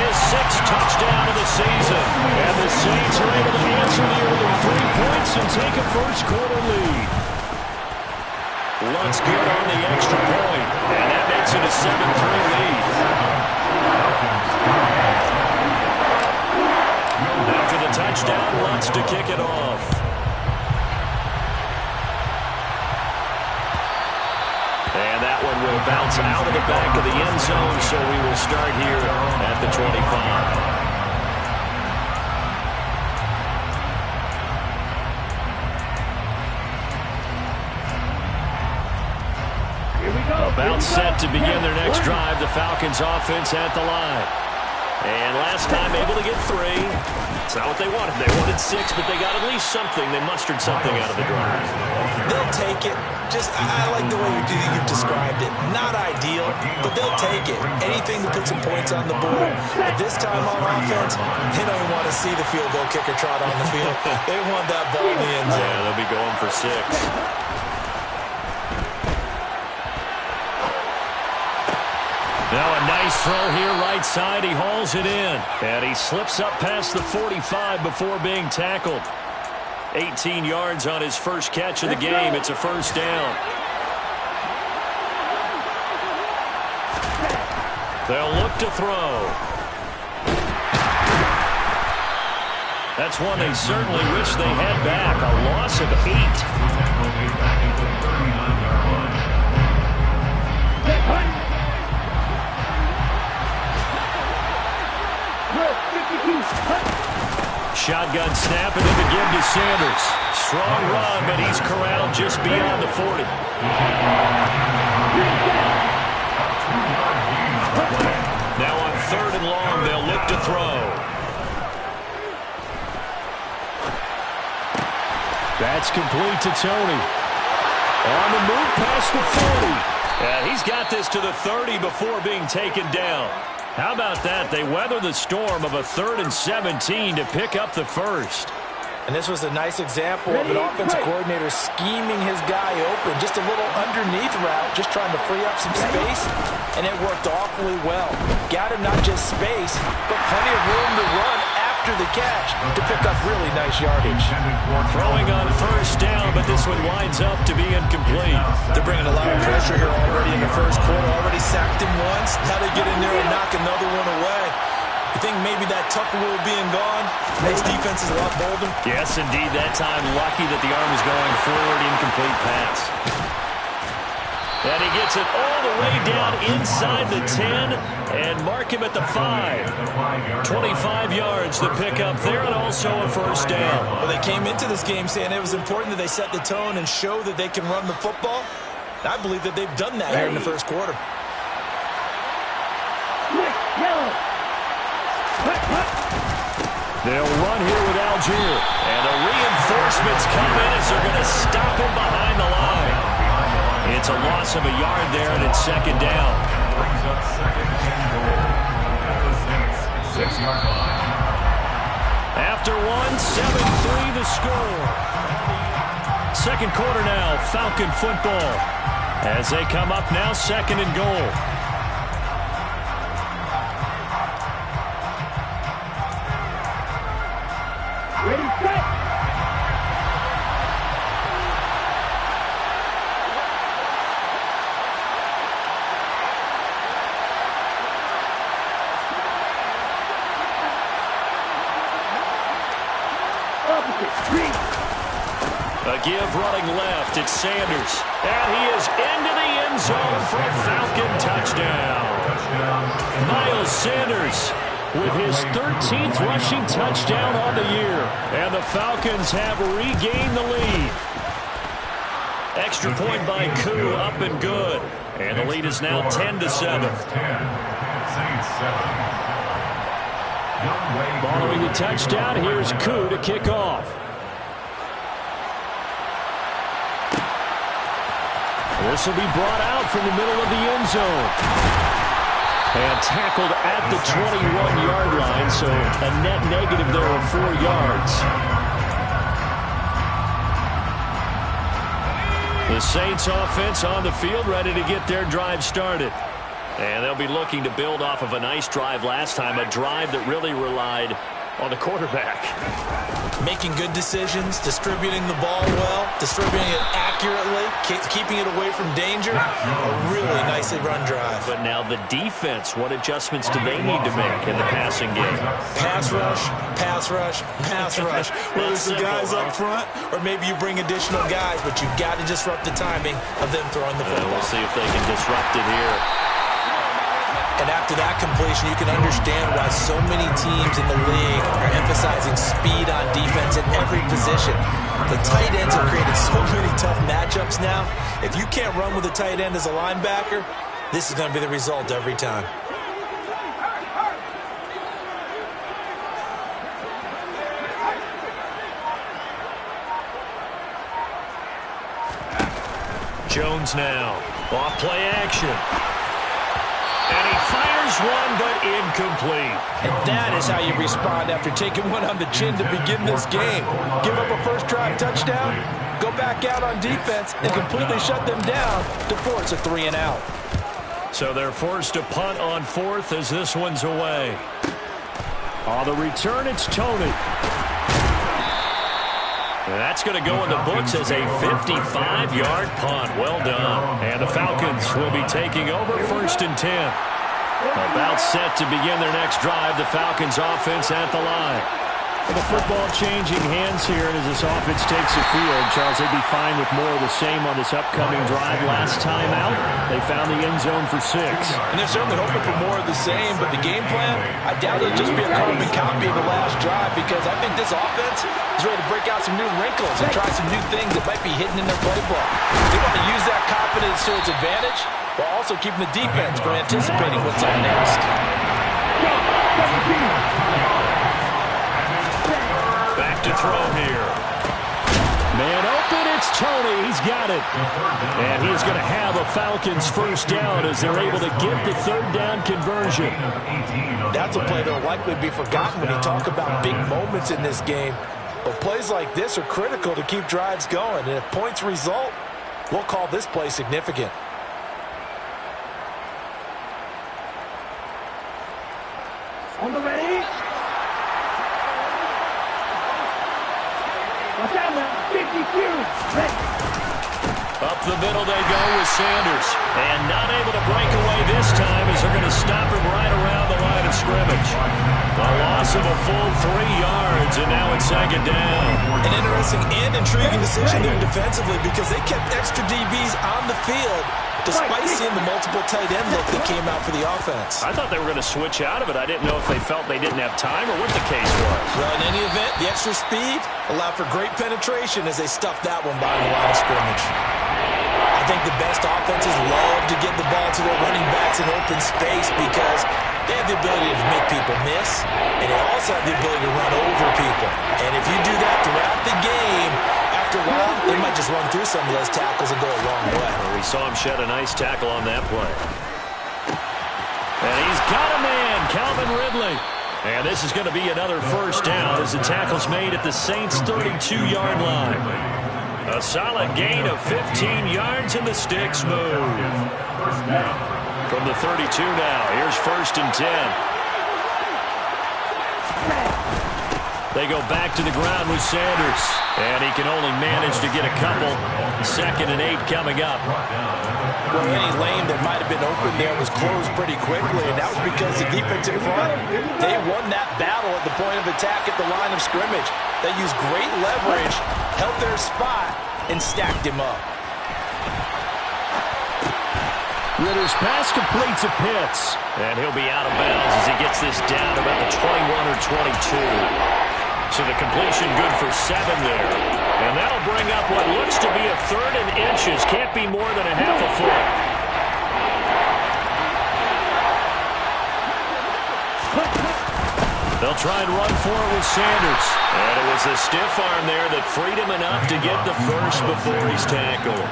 his 6th touchdown of the season. And the Saints are able to answer the early 3 points and take a first-quarter lead. Luntz good on the extra point, and that makes it a 7-3 lead. After the touchdown, Luntz to kick it off. And that one will bounce out of the back of the end zone, so we will start here at the 25. Here we go. About set to begin their next drive, the Falcons offense at the line. And last time able to get 3. It's not what they wanted. They wanted 6, but they got at least something. They mustered something out of the drive. They'll take it. Just, I like the way you've described it. Not ideal, but they'll take it. Anything to put some points on the board. But this time on offense, they don't want to see the field goal kicker trot on the field. They want that ball in the end zone. Yeah, they'll be going for 6. Now a nice throw here right side. He hauls it in. And he slips up past the 45 before being tackled. 18 yards on his first catch of the game. It's a first down. They'll look to throw. That's one they certainly wish they had back. A loss of 8. Shotgun snap and then the give to Sanders. Strong run, but he's corralled just beyond the 40. Now on 3rd and long, they'll look to throw. That's complete to Tony. On the move past the 40. Yeah, he's got this to the 30 before being taken down. How about that? They weather the storm of a 3rd and 17 to pick up the first. And this was a nice example of an offensive coordinator scheming his guy open. Just a little underneath route, just trying to free up some space, and it worked awfully well. Got him not just space, but plenty of room to run after the catch to pick up really nice yardage. Throwing on first down, but this one winds up to be incomplete. They're bringing a lot of pressure here already in the first quarter. Already sacked him once. Now they get in there and knock another one away. You think maybe that Tucker rule being gone makes defenses a lot bolder? Yes, indeed. That time, lucky that the arm was going forward. Incomplete pass. And he gets it all the way down inside the 10 and mark him at the 5. 25 yards to pick up there and also a first down. Well, they came into this game saying it was important that they set the tone and show that they can run the football. And I believe that they've done that here in the first quarter. They'll run here with Algier. And the reinforcements come in as they're going to stop him behind the line. It's a loss of a yard there, and it's second down. Brings up second and goal. At the States, 6-yard line. After 7-3 the score. Second quarter now, Falcon football. As they come up now, second and goal. Ready, set. A give running left. It's Sanders. And he is into the end zone for a Falcon touchdown. Miles Sanders with his 13th rushing touchdown on the year. And the Falcons have regained the lead. Extra point by Koo, up and good. And the lead is now 10-7. Following the touchdown, here's Koo to kick off. This will be brought out from the middle of the end zone. And tackled at the 21-yard line, so a net negative there of 4 yards. The Saints offense on the field, ready to get their drive started. And they'll be looking to build off of a nice drive last time, a drive that really relied on the quarterback. Making good decisions, distributing the ball well, distributing it accurately, keeping it away from danger. A really nicely run drive. But now the defense, what adjustments do they need to make in the passing game? Pass rush, pass rush, pass rush. Whether it's the guys up front or maybe you bring additional guys, but you've got to disrupt the timing of them throwing the football. We'll see if they can disrupt it here. And after that completion, you can understand why so many teams in the league are emphasizing speed on defense at every position. The tight ends have created so many tough matchups now. If you can't run with a tight end as a linebacker, this is going to be the result every time. Jones now. Off play action. And he fires one, but incomplete. And that is how you respond after taking one on the chin to begin this game. Give up a first drive touchdown, go back out on defense, and completely shut them down to force a 3 and out. So they're forced to punt on 4th as this one's away. On the return, it's Tony. And that's going to go in the books as a 55-yard punt. Well done. And the Falcons will be taking over 1st and 10. About set to begin their next drive. The Falcons offense at the line. The football changing hands here, and as this offense takes the field, Charles, they'd be fine with more of the same on this upcoming drive. Last time out, they found the end zone for 6. And they're certainly hoping for more of the same, but the game plan, I doubt it'll just be a carbon copy of the last drive, because I think this offense is ready to break out some new wrinkles and try some new things that might be hidden in their playbook. They want to use that confidence to its advantage, while also keeping the defense from anticipating what's up next. Back to throw here. Man open, it's It's Tony. He's got it. And he is going to have a Falcons first down as they're able to get the third down conversion. That's a play that will likely be forgotten when you talk about big moments in this game. But plays like this are critical to keep drives going. And if points result, we'll call this play significant. On the ready. Watch out now. 50 Ready. Up the middle they go with Sanders. And not able to break away this time as they're going to stop him right around the line of scrimmage. A loss of a full 3 yards, and now it's second down. An interesting and intriguing decision there defensively because they kept extra DBs on the field despite seeing the multiple tight end look that came out for the offense. I thought they were going to switch out of it. I didn't know if they felt they didn't have time or what the case was. Well, in any event, the extra speed allowed for great penetration as they stuffed that one behind the line of scrimmage. I think the best offenses love to get the ball to their running backs in open space because they have the ability to make people miss, and they also have the ability to run over people. And if you do that throughout the game, after a while, they might just run through some of those tackles and go a long way. Well, we saw him shed a nice tackle on that play. And he's got a man, Calvin Ridley. And this is going to be another first down as the tackle's made at the Saints' 32-yard line. A solid gain of 15 yards, and the sticks move. From the 32 now, here's 1st and 10. They go back to the ground with Sanders, and he can only manage to get a couple. 2nd and 8 coming up. Well, any lane that might have been open there was closed pretty quickly, and that was because the defensive front, they won that battle at the point of attack at the line of scrimmage. They used great leverage, held their spot, and stacked him up. Ritter's pass completes to Pitts, and he'll be out of bounds as he gets this down about the 21 or 22. So the completion good for 7 there. And that'll bring up what looks to be a 3rd and inches. Can't be more than a half a foot. They'll try and run for it with Sanders. And it was the stiff arm there that freed him enough to get the first before he's tackled.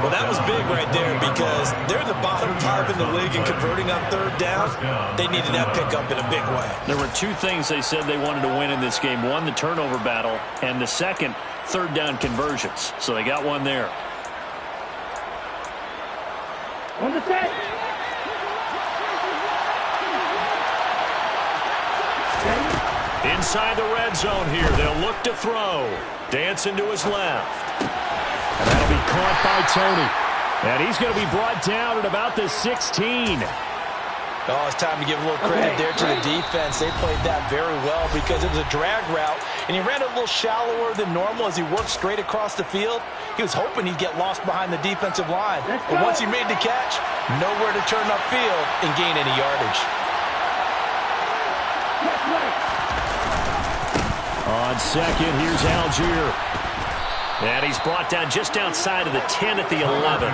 Well, that was big right there because they're the bottom 5 in the league in converting on 3rd down. They needed that pickup in a big way. There were 2 things they said they wanted to win in this game. One, the turnover battle, and the second, 3rd down conversions. So they got one there. On the set. Inside the red zone here. They'll look to throw. Dancing to his left. And that'll be caught by Tony. And he's going to be brought down at about the 16. Oh, it's time to give a little credit there to the defense. They played that very well because it was a drag route, and he ran a little shallower than normal as he worked straight across the field. He was hoping he'd get lost behind the defensive line. But once he made the catch, nowhere to turn upfield and gain any yardage. On second, here's Algier. And he's brought down just outside of the 10 at the 11.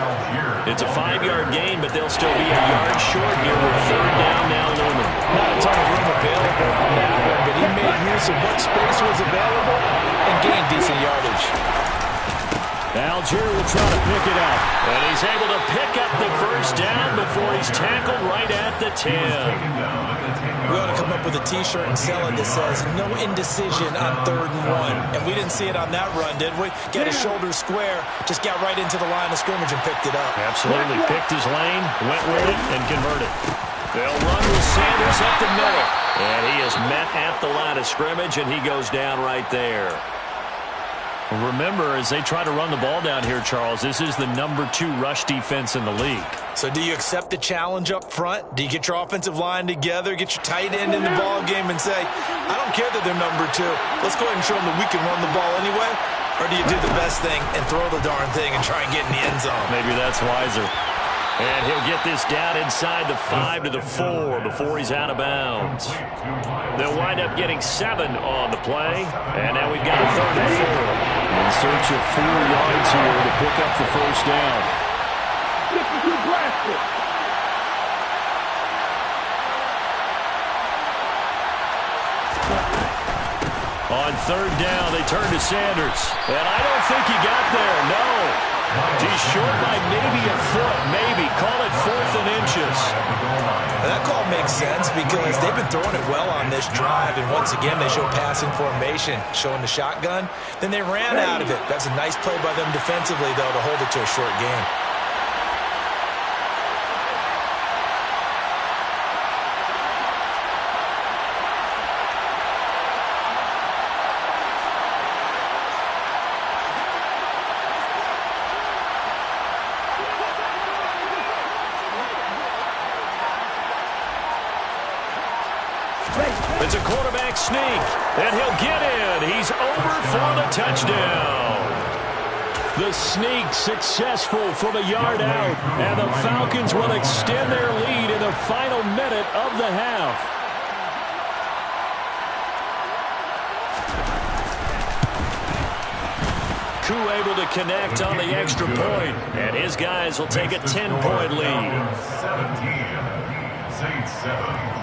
It's a 5-yard gain, but they'll still be a yard short here with 3rd down now looming. Not a ton of room available on that one, but he made use of what space was available and gained decent yardage. Algier will try to pick it up. And he's able to pick up the first down before he's tackled right at the 10. We ought to come up with a T-shirt and sell it that says, no indecision on 3rd and 1. And we didn't see it on that run, did we? Get his shoulder square, just got right into the line of scrimmage and picked it up. Absolutely. Picked his lane, went with it, and converted. They'll run with Sanders up the middle. And he is met at the line of scrimmage, and he goes down right there. Remember, as they try to run the ball down here, Charles, this is the number 2 rush defense in the league. So do you accept the challenge up front? Do you get your offensive line together, get your tight end in the ball game and say, I don't care that they're number 2. Let's go ahead and show them that we can run the ball anyway? Or do you do the best thing and throw the darn thing and try and get in the end zone? Maybe that's wiser. And he'll get this down inside the 5 to the 4 before he's out of bounds. They'll wind up getting 7 on the play. And now we've got a 3rd and 4. In search of 4 yards here to pick up the first down. 52 blasted. On third down, they turn to Sanders. And I don't think he got there, no. He's short by maybe a foot, maybe. Call it 4th and inches. That call makes sense because they've been throwing it well on this drive, and once again they show passing formation, showing the shotgun. Then they ran out of it. That's a nice play by them defensively, though, to hold it to a short game. It's a quarterback sneak, and he'll get in. He's over for the touchdown. The sneak successful from a yard out, and the Falcons will extend their lead in the final minute of the half. Koo able to connect on the extra point, and his guys will take a 10-point lead. 17, Saints 7.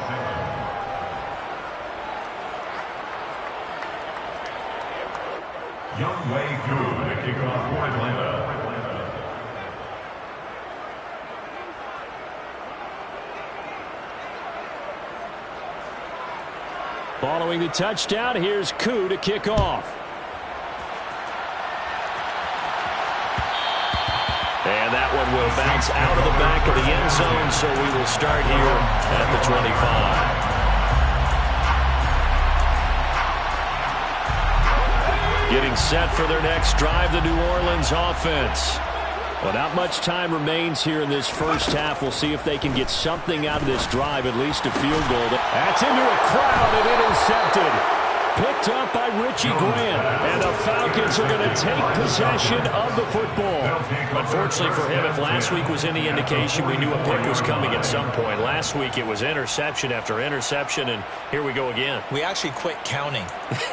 Young Wei Koo to kick off for Atlanta. Following the touchdown, here's Koo to kick off. And that one will bounce out of the back of the end zone, so we will start here at the 25. Getting set for their next drive, the New Orleans offense. Well, not much time remains here in this first half. We'll see if they can get something out of this drive, at least a field goal. That's into a crowd and intercepted. Picked up by Richie Grant, and the Falcons are going to take possession of the football. Unfortunately for him, if last week was any indication, we knew a pick was coming at some point. Last week it was interception after interception, and here we go again. We actually quit counting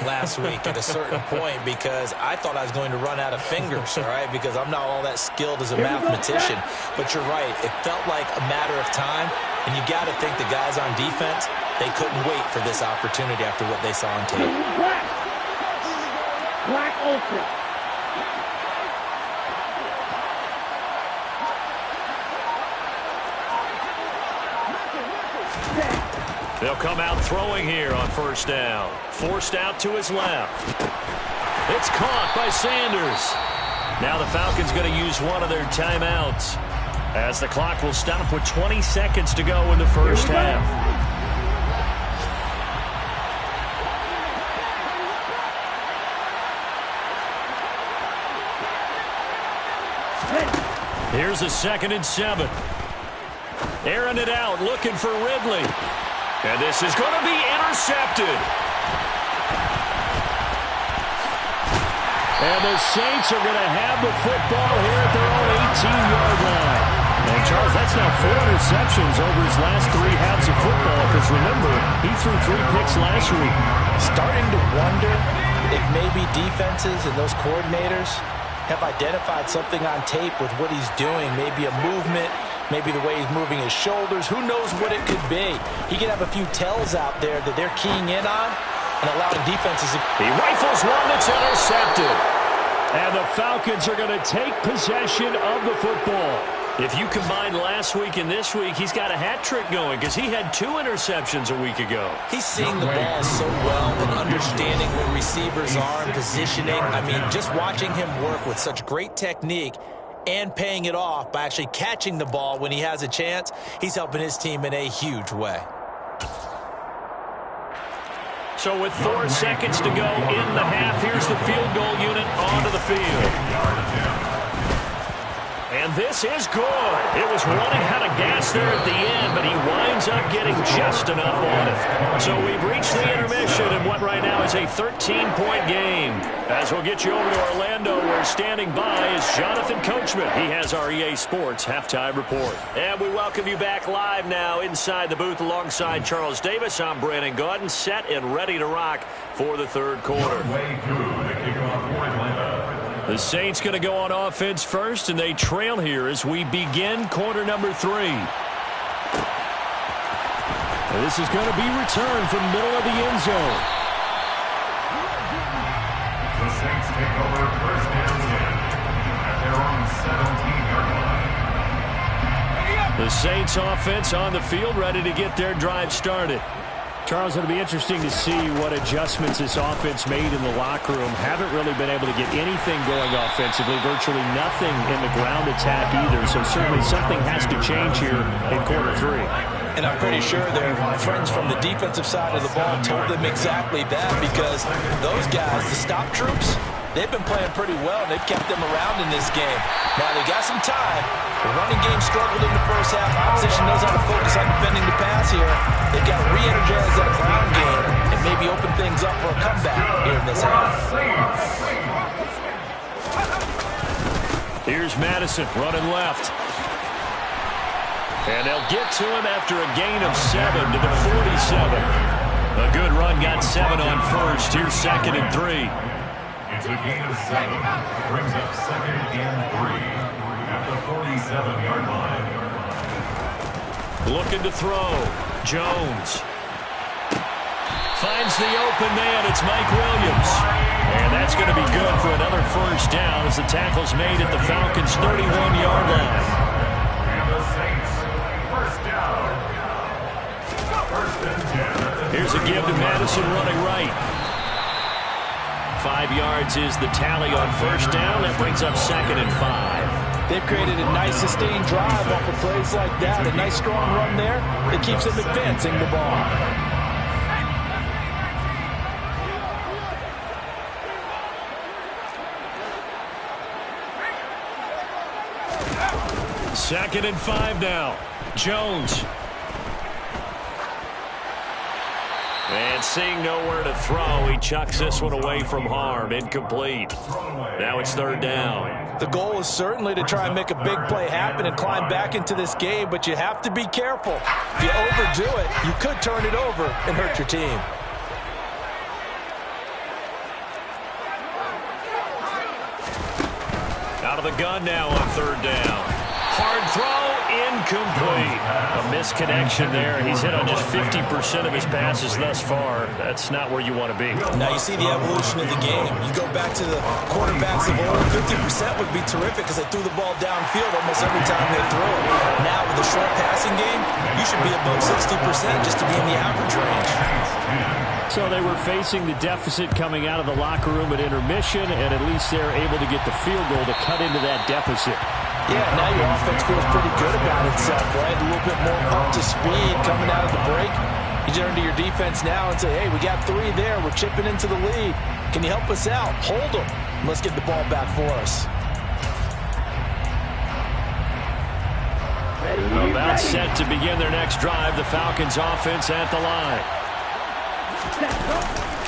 last week at a certain point because I thought I was going to run out of fingers, all right, because I'm not all that skilled as a mathematician. But you're right. It felt like a matter of time, and you got to think the guys on defense, they couldn't wait for this opportunity after what they saw on tape. Black open. They'll come out throwing here on first down. Forced out to his left. It's caught by Sanders. Now the Falcons going to use one of their timeouts, as the clock will stop with 20 seconds to go in the first half. Here's a 2nd and 7. Airing it out, looking for Ridley. And this is going to be intercepted. And the Saints are going to have the football here at their own 18-yard line. And, Charles, that's now 4 interceptions over his last 3 halves of football, because, remember, he threw 3 picks last week. Starting to wonder if maybe defenses and those coordinators have identified something on tape with what he's doing. Maybe a movement, maybe the way he's moving his shoulders. Who knows what it could be? He could have a few tells out there that they're keying in on and allowing defenses to... He rifles one that's intercepted. And the Falcons are going to take possession of the football. If you combine last week and this week, he's got a hat trick going because he had 2 interceptions a week ago. He's seeing the ball so well and understanding where receivers are and positioning. I mean, just watching him work with such great technique and paying it off by actually catching the ball when he has a chance, he's helping his team in a huge way. So with 4 seconds to go in the half, here's the field goal unit onto the field. And this is good. It was running out of gas there at the end, but he winds up getting just enough on it. So we've reached the intermission in what right now is a 13-point game. As we'll get you over to Orlando, where standing by is Jonathan Coachman. He has our EA Sports halftime report. And we welcome you back live now inside the booth alongside Charles Davis. I'm Brandon Gaudin, set and ready to rock for the third quarter. The Saints going to go on offense first, and they trail here as we begin quarter number 3. This is going to be returned from middle of the end zone. take over first and 10 at their own 17-yard line. The Saints offense on the field, ready to get their drive started. Charles, it'll be interesting to see what adjustments this offense made in the locker room. Haven't really been able to get anything going offensively, virtually nothing in the ground attack either. So certainly something has to change here in quarter three. And I'm pretty sure their friends from the defensive side of the ball told them exactly that, because those guys, the stop troops, they've been playing pretty well. They've kept them around in this game. Now they got some time. The running game struggled in the first half. Opposition knows how to focus on defending the pass here. They've got to re-energize that ground game and maybe open things up for a comeback here in this half. Here's Madison running left. And they'll get to him after a gain of 7 to the 47. A good run, got 7 on first. Here's 2nd and 3. It's a gain of 7. Brings up 2nd and 3 at the 47-yard line. Looking to throw. Jones. Finds the open man. It's Mike Williams. And that's going to be good for another first down as the tackle's made at the Falcons' 31-yard line. And the Saints, first down. First and 10. Here's a give to Madison running right. 5 yards is the tally on first down. That brings up 2nd and 5. They've created a nice sustained drive off of plays like that. A nice strong run there that keeps them advancing the ball. Second and 5 now. Jones. And seeing nowhere to throw, he chucks this one away from harm. Incomplete. Now it's 3rd down. The goal is certainly to try and make a big play happen and climb back into this game, but you have to be careful. If you overdo it, you could turn it over and hurt your team. Out of the gun now on 3rd down. Hard throw, incomplete. A misconnection there. He's hit on just 50% of his passes thus far. That's not where you want to be. Now you see the evolution of the game. You go back to the quarterbacks of old, 50% would be terrific because they threw the ball downfield almost every time they throw it. Now with the short passing game, you should be above 60% just to be in the average range. So they were facing the deficit coming out of the locker room at intermission, and at least they're able to get the field goal to cut into that deficit. Yeah, now your offense feels pretty good about itself, right? A little bit more up to speed coming out of the break. You turn to your defense now and say, hey, we got 3 there. We're chipping into the lead. Can you help us out? Hold them. Let's get the ball back for us. About set to begin their next drive. The Falcons offense at the line.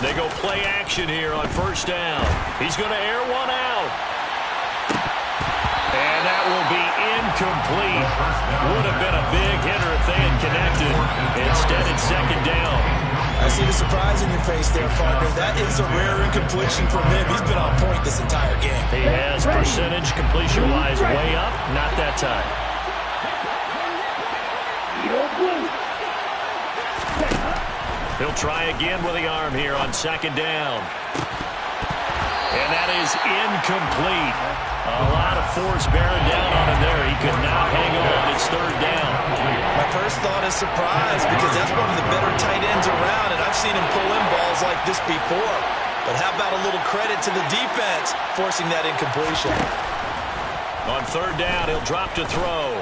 They go play action here on first down. He's going to air one out. And that will be incomplete. Would have been a big hitter if they had connected. Instead, it's 2nd down. I see the surprise in your face there, partner. That is a rare incompletion from him. He's been on point this entire game. He has percentage completion-wise way up. Not that time. He'll try again with the arm here on 2nd down. And that is incomplete. A lot of force bearing down on him there. He could not hang on. It's 3rd down. My first thought is surprise because that's one of the better tight ends around, and I've seen him pull in balls like this before. But how about a little credit to the defense forcing that incompletion? On 3rd down, he'll drop to throw.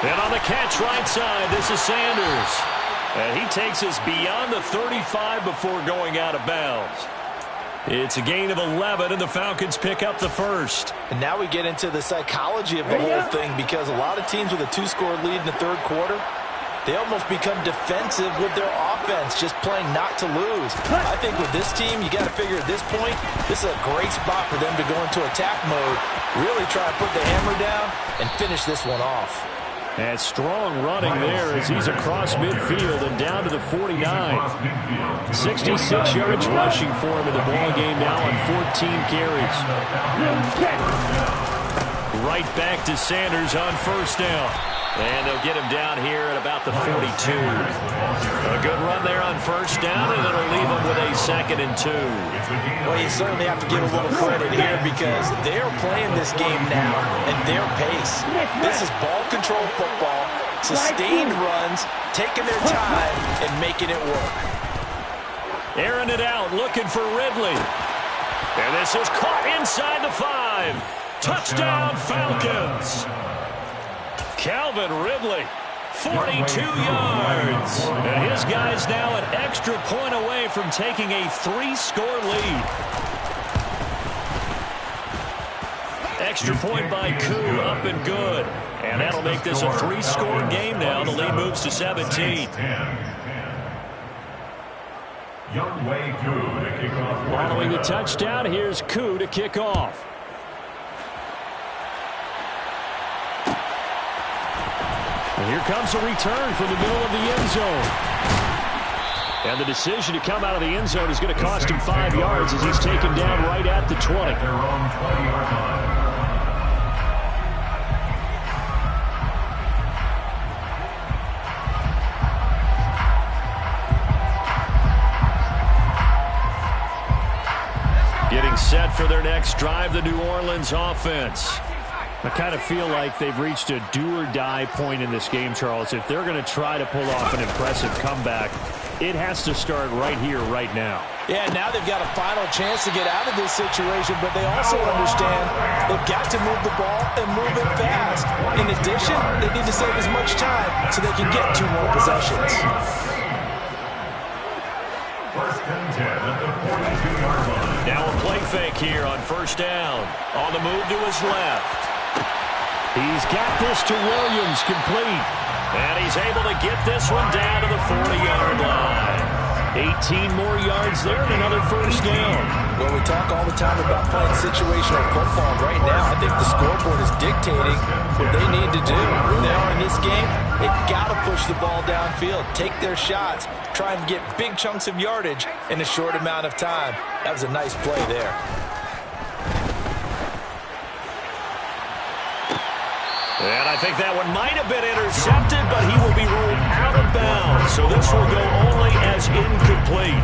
And on the catch right side, this is Sanders. And he takes us beyond the 35 before going out of bounds. It's a gain of 11, and the Falcons pick up the first. And now we get into the psychology of the whole thing, because a lot of teams with a 2-score lead in the 3rd quarter, they almost become defensive with their offense, just playing not to lose. I think with this team, you got to figure at this point, this is a great spot for them to go into attack mode, really try to put the hammer down and finish this one off. And strong running there as he's across midfield and down to the 49. 66 yards rushing for him in the ball game now on 14 carries. Right back to Sanders on first down. And they'll get him down here at about the 42. A good run there on first down, and it'll leave him with a 2nd and 2. Well, you certainly have to give a little credit here because they're playing this game now at their pace. This is ball control football, sustained runs, taking their time, and making it work. Airing it out, looking for Ridley. And this is caught inside the 5. Touchdown, Falcons. Calvin Ridley, 42 yards. And his guy's now an extra point away from taking a 3-score lead. Extra point by Koo, up and good. And that'll make this a 3-score game now. The lead moves to 17. Following the touchdown, here's Koo to kick off. And here comes a return from the middle of the end zone. And the decision to come out of the end zone is going to cost him 5 yards as he's taken down right at the 20. Their own 20-yard line. Getting set for their next drive, the New Orleans offense. I kind of feel like they've reached a do-or-die point in this game, Charles. If they're going to try to pull off an impressive comeback, it has to start right here, right now. Yeah, now they've got a final chance to get out of this situation, but they also understand they've got to move the ball and move it fast. In addition, they need to save as much time so they can get 2 more possessions. First and 10 at the 42-yard line. Now a play fake here on first down. On the move to his left. He's got this to Williams, complete. And he's able to get this one down to the 40-yard line. 18 more yards there and another first down. Well, we talk all the time about playing situational football. Right now, I think the scoreboard is dictating what they need to do. When they are in this game, they've got to push the ball downfield, take their shots, try and get big chunks of yardage in a short amount of time. That was a nice play there. And I think that one might have been intercepted, but he will be ruled out of bounds. So this will go only as incomplete.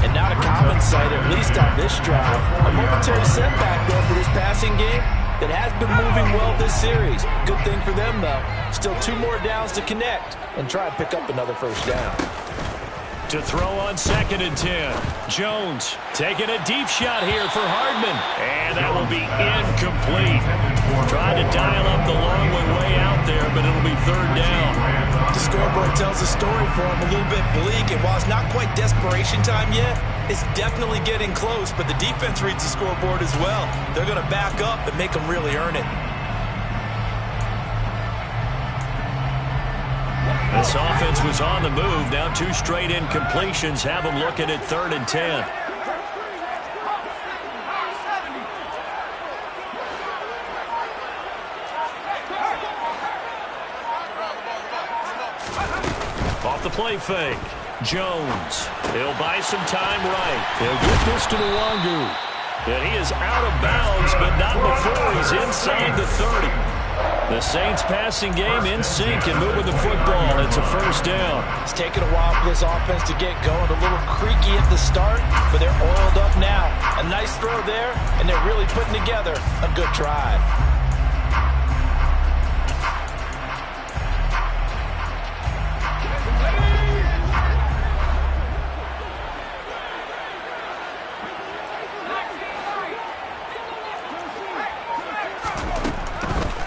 And not a common sight, at least on this drive. A momentary setback, though, for this passing game that has been moving well this series. Good thing for them, though. Still 2 more downs to connect and try and pick up another first down. To throw on 2nd and 10. Jones taking a deep shot here for Hardman. And that will be incomplete. Trying to dial up the long one way out there, but it'll be 3rd down. The scoreboard tells the story for him a little bit bleak, and while it's not quite desperation time yet, it's definitely getting close, but the defense reads the scoreboard as well. They're going to back up and make them really earn it. This offense was on the move. Now 2 straight incompletions have them looking at 3rd and 10. Off the play fake. Jones. He'll buy some time right. He'll get this to the Longu. And he is out of bounds, but not before he's inside the 30. The Saints passing game in sync and moving the football. It's a first down. It's taken a while for this offense to get going. A little creaky at the start, but they're oiled up now. A nice throw there, and they're really putting together a good drive.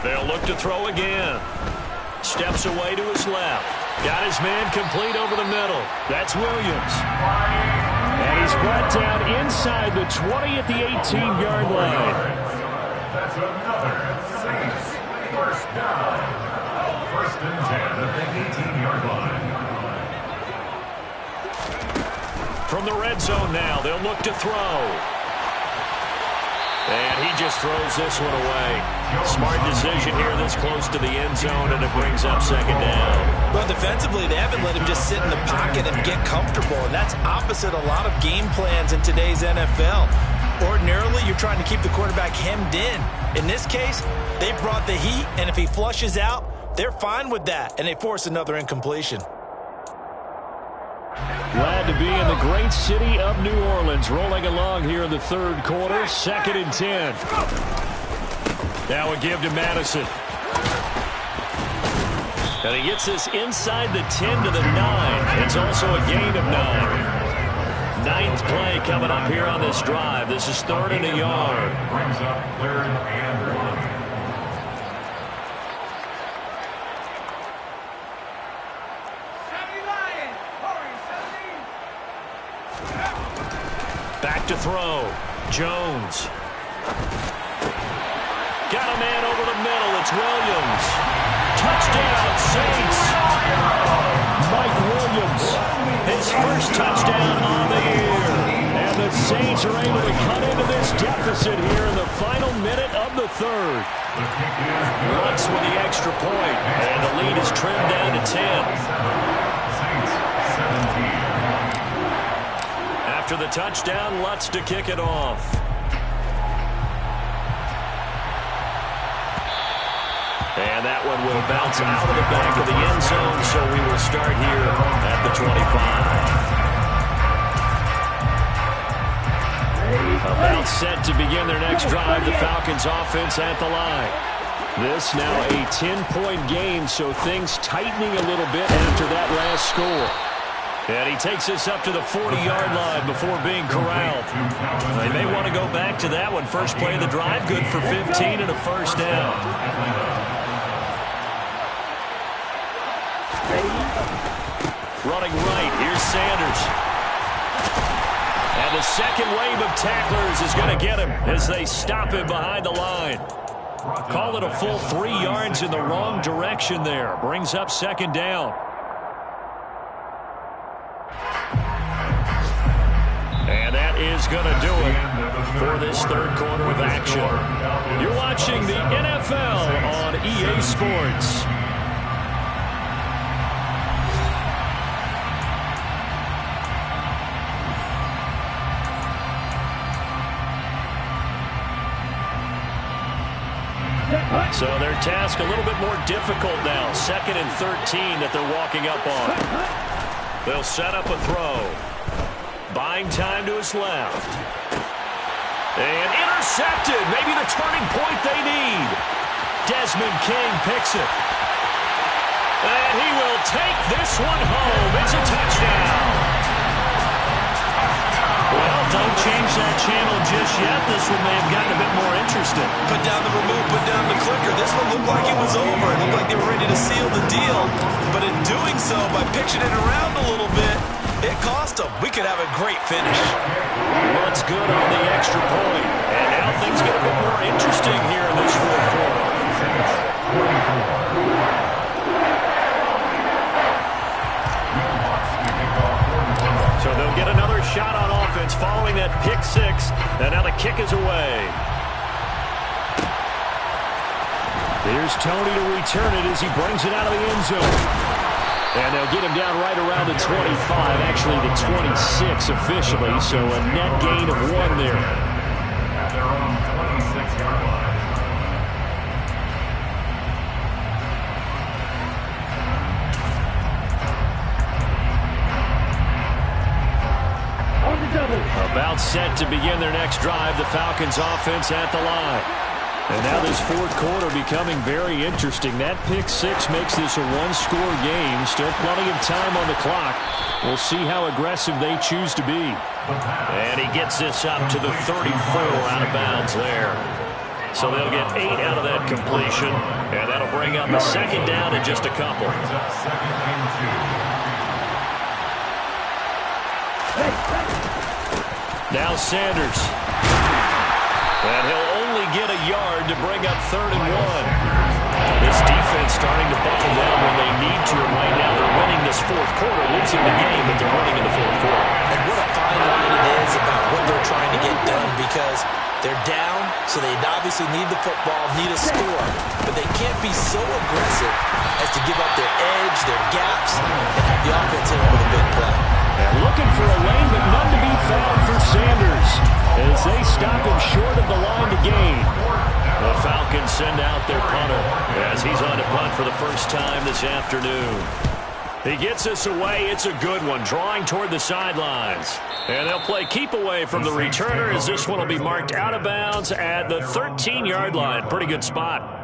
They'll look to throw again. Steps away to his left. Got his man complete over the middle. That's Williams. And he's brought down inside the 20 at the 18-yard line. That's another Saints first down. First and 10 at the 18-yard line. From the red zone now, they'll look to throw. And he just throws this one away. Smart decision here this close to the end zone, and it brings up 2nd down. Well, defensively, they haven't let him just sit in the pocket and get comfortable, and that's opposite a lot of game plans in today's NFL. Ordinarily, you're trying to keep the quarterback hemmed in. In this case, they brought the heat, and if he flushes out, they're fine with that, and they force another incompletion. Glad to be in the great city of New Orleans, rolling along here in the third quarter, 2nd and 10. Now a give to Madison. And he gets this inside the 10 to the 9. It's also a gain of 9. 9th play coming up here on this drive. This is 3rd and a yard. Brings up 3rd and 1. Back to throw. Jones. Got a man over the middle. It's Williams. Touchdown, Saints. Mike Williams, his first touchdown on the year. And the Saints are able to cut into this deficit here in the final minute of the 3rd. Lutz with the extra point, and the lead is trimmed down to 10. Saints 17. After the touchdown, Lutz to kick it off. And that one will bounce out of the back of the end zone, so we will start here at the 25. About set to begin their next drive, the Falcons offense at the line. This now a 10-point game, so things tightening a little bit after that last score. And he takes this up to the 40-yard line before being corralled. They may want to go back to that one. First play of the drive, good for 15 and a first down. Running right, here's Sanders. And the second wave of tacklers is going to get him as they stop him behind the line. Call it a full 3 yards in the wrong direction there. Brings up 2nd down. And that is going to do it for this 3rd quarter of action. You're watching the NFL on EA Sports. So their task a little bit more difficult now. 2nd and 13 that they're walking up on. They'll set up a throw. Buying time to his left. And intercepted. Maybe the turning point they need. Desmond King picks it. And he will take this one home. It's a touchdown. Well, don't change that channel just yet. This one may have gotten a bit more interesting. Put down the remote, put down the clicker. This one looked like it was over. It looked like they were ready to seal the deal. But in doing so, by pitching it around a little bit, it cost them. We could have a great finish. What's good on the extra point. And now things get a bit more interesting here in this 4th quarter. So they'll get another shot on offense following that pick 6. And now the kick is away. Here's Tony to return it as he brings it out of the end zone. And they'll get him down right around the 25, actually the 26 officially, so a net gain of 1 there. At their own 26-yard line. About set to begin their next drive, the Falcons offense at the line. And now this 4th quarter becoming very interesting. That pick 6 makes this a 1-score game. Still plenty of time on the clock. We'll see how aggressive they choose to be. And he gets this up to the 34 out of bounds there. So they'll get 8 out of that completion. And that'll bring up a 2nd down in just a couple. Now Sanders. And he'll only get a yard to bring up 3rd and 1. This defense starting to buckle down when they need to. And right now they're winning this 4th quarter, losing the game, but they're winning in the 4th quarter. And what a fine line it is about what they're trying to get done, because they're down, so they obviously need the football, need a score. But they can't be so aggressive as to give up their edge, their gaps, and have the offense hit with a big play. And looking for a lane, but none to be found for Sanders as they stop him short of the line to gain. The Falcons send out their punter as he's on to punt for the first time this afternoon. He gets us away. It's a good one, drawing toward the sidelines. And they'll play keep away from the returner as this one will be marked out of bounds at the 13-yard line. Pretty good spot.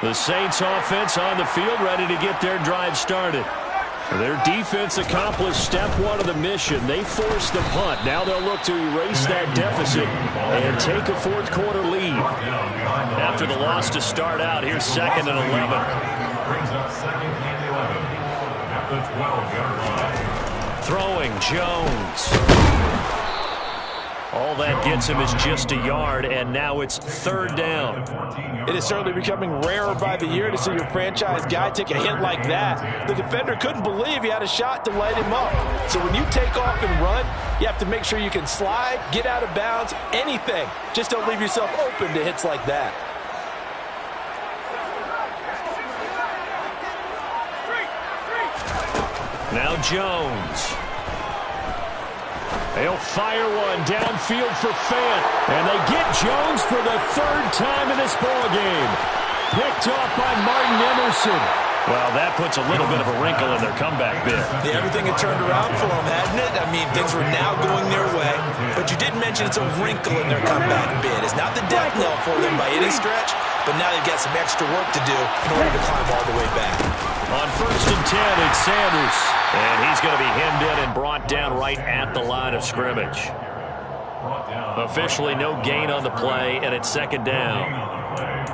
The Saints offense on the field, ready to get their drive started. Their defense accomplished step one of the mission. They forced the punt. Now they'll look to erase that deficit and take a fourth quarter lead. After the loss to start out, here's 2nd and 11. Brings up 2nd and 11 at the 12-yard line. Throwing Jones. All that gets him is just a yard, and now it's 3rd down. It is certainly becoming rarer by the year to see your franchise guy take a hit like that. The defender couldn't believe he had a shot to light him up. So when you take off and run, you have to make sure you can slide, get out of bounds, anything. Just don't leave yourself open to hits like that. Now Jones. They'll fire one downfield for Fant. And they get Jones for the 3rd time in this ballgame. Picked off by Martin Emerson. Well, that puts a little bit of a wrinkle in their comeback bid. Yeah, everything had turned around for them, hadn't it? I mean, things were now going their way. But you did mention it's a wrinkle in their comeback bid. It's not the death knell for them by any stretch, but now they've got some extra work to do in order to climb all the way back. On 1st and 10, it's Sanders. And he's going to be hemmed in and brought down right at the line of scrimmage. Officially no gain on the play, and it's 2nd down.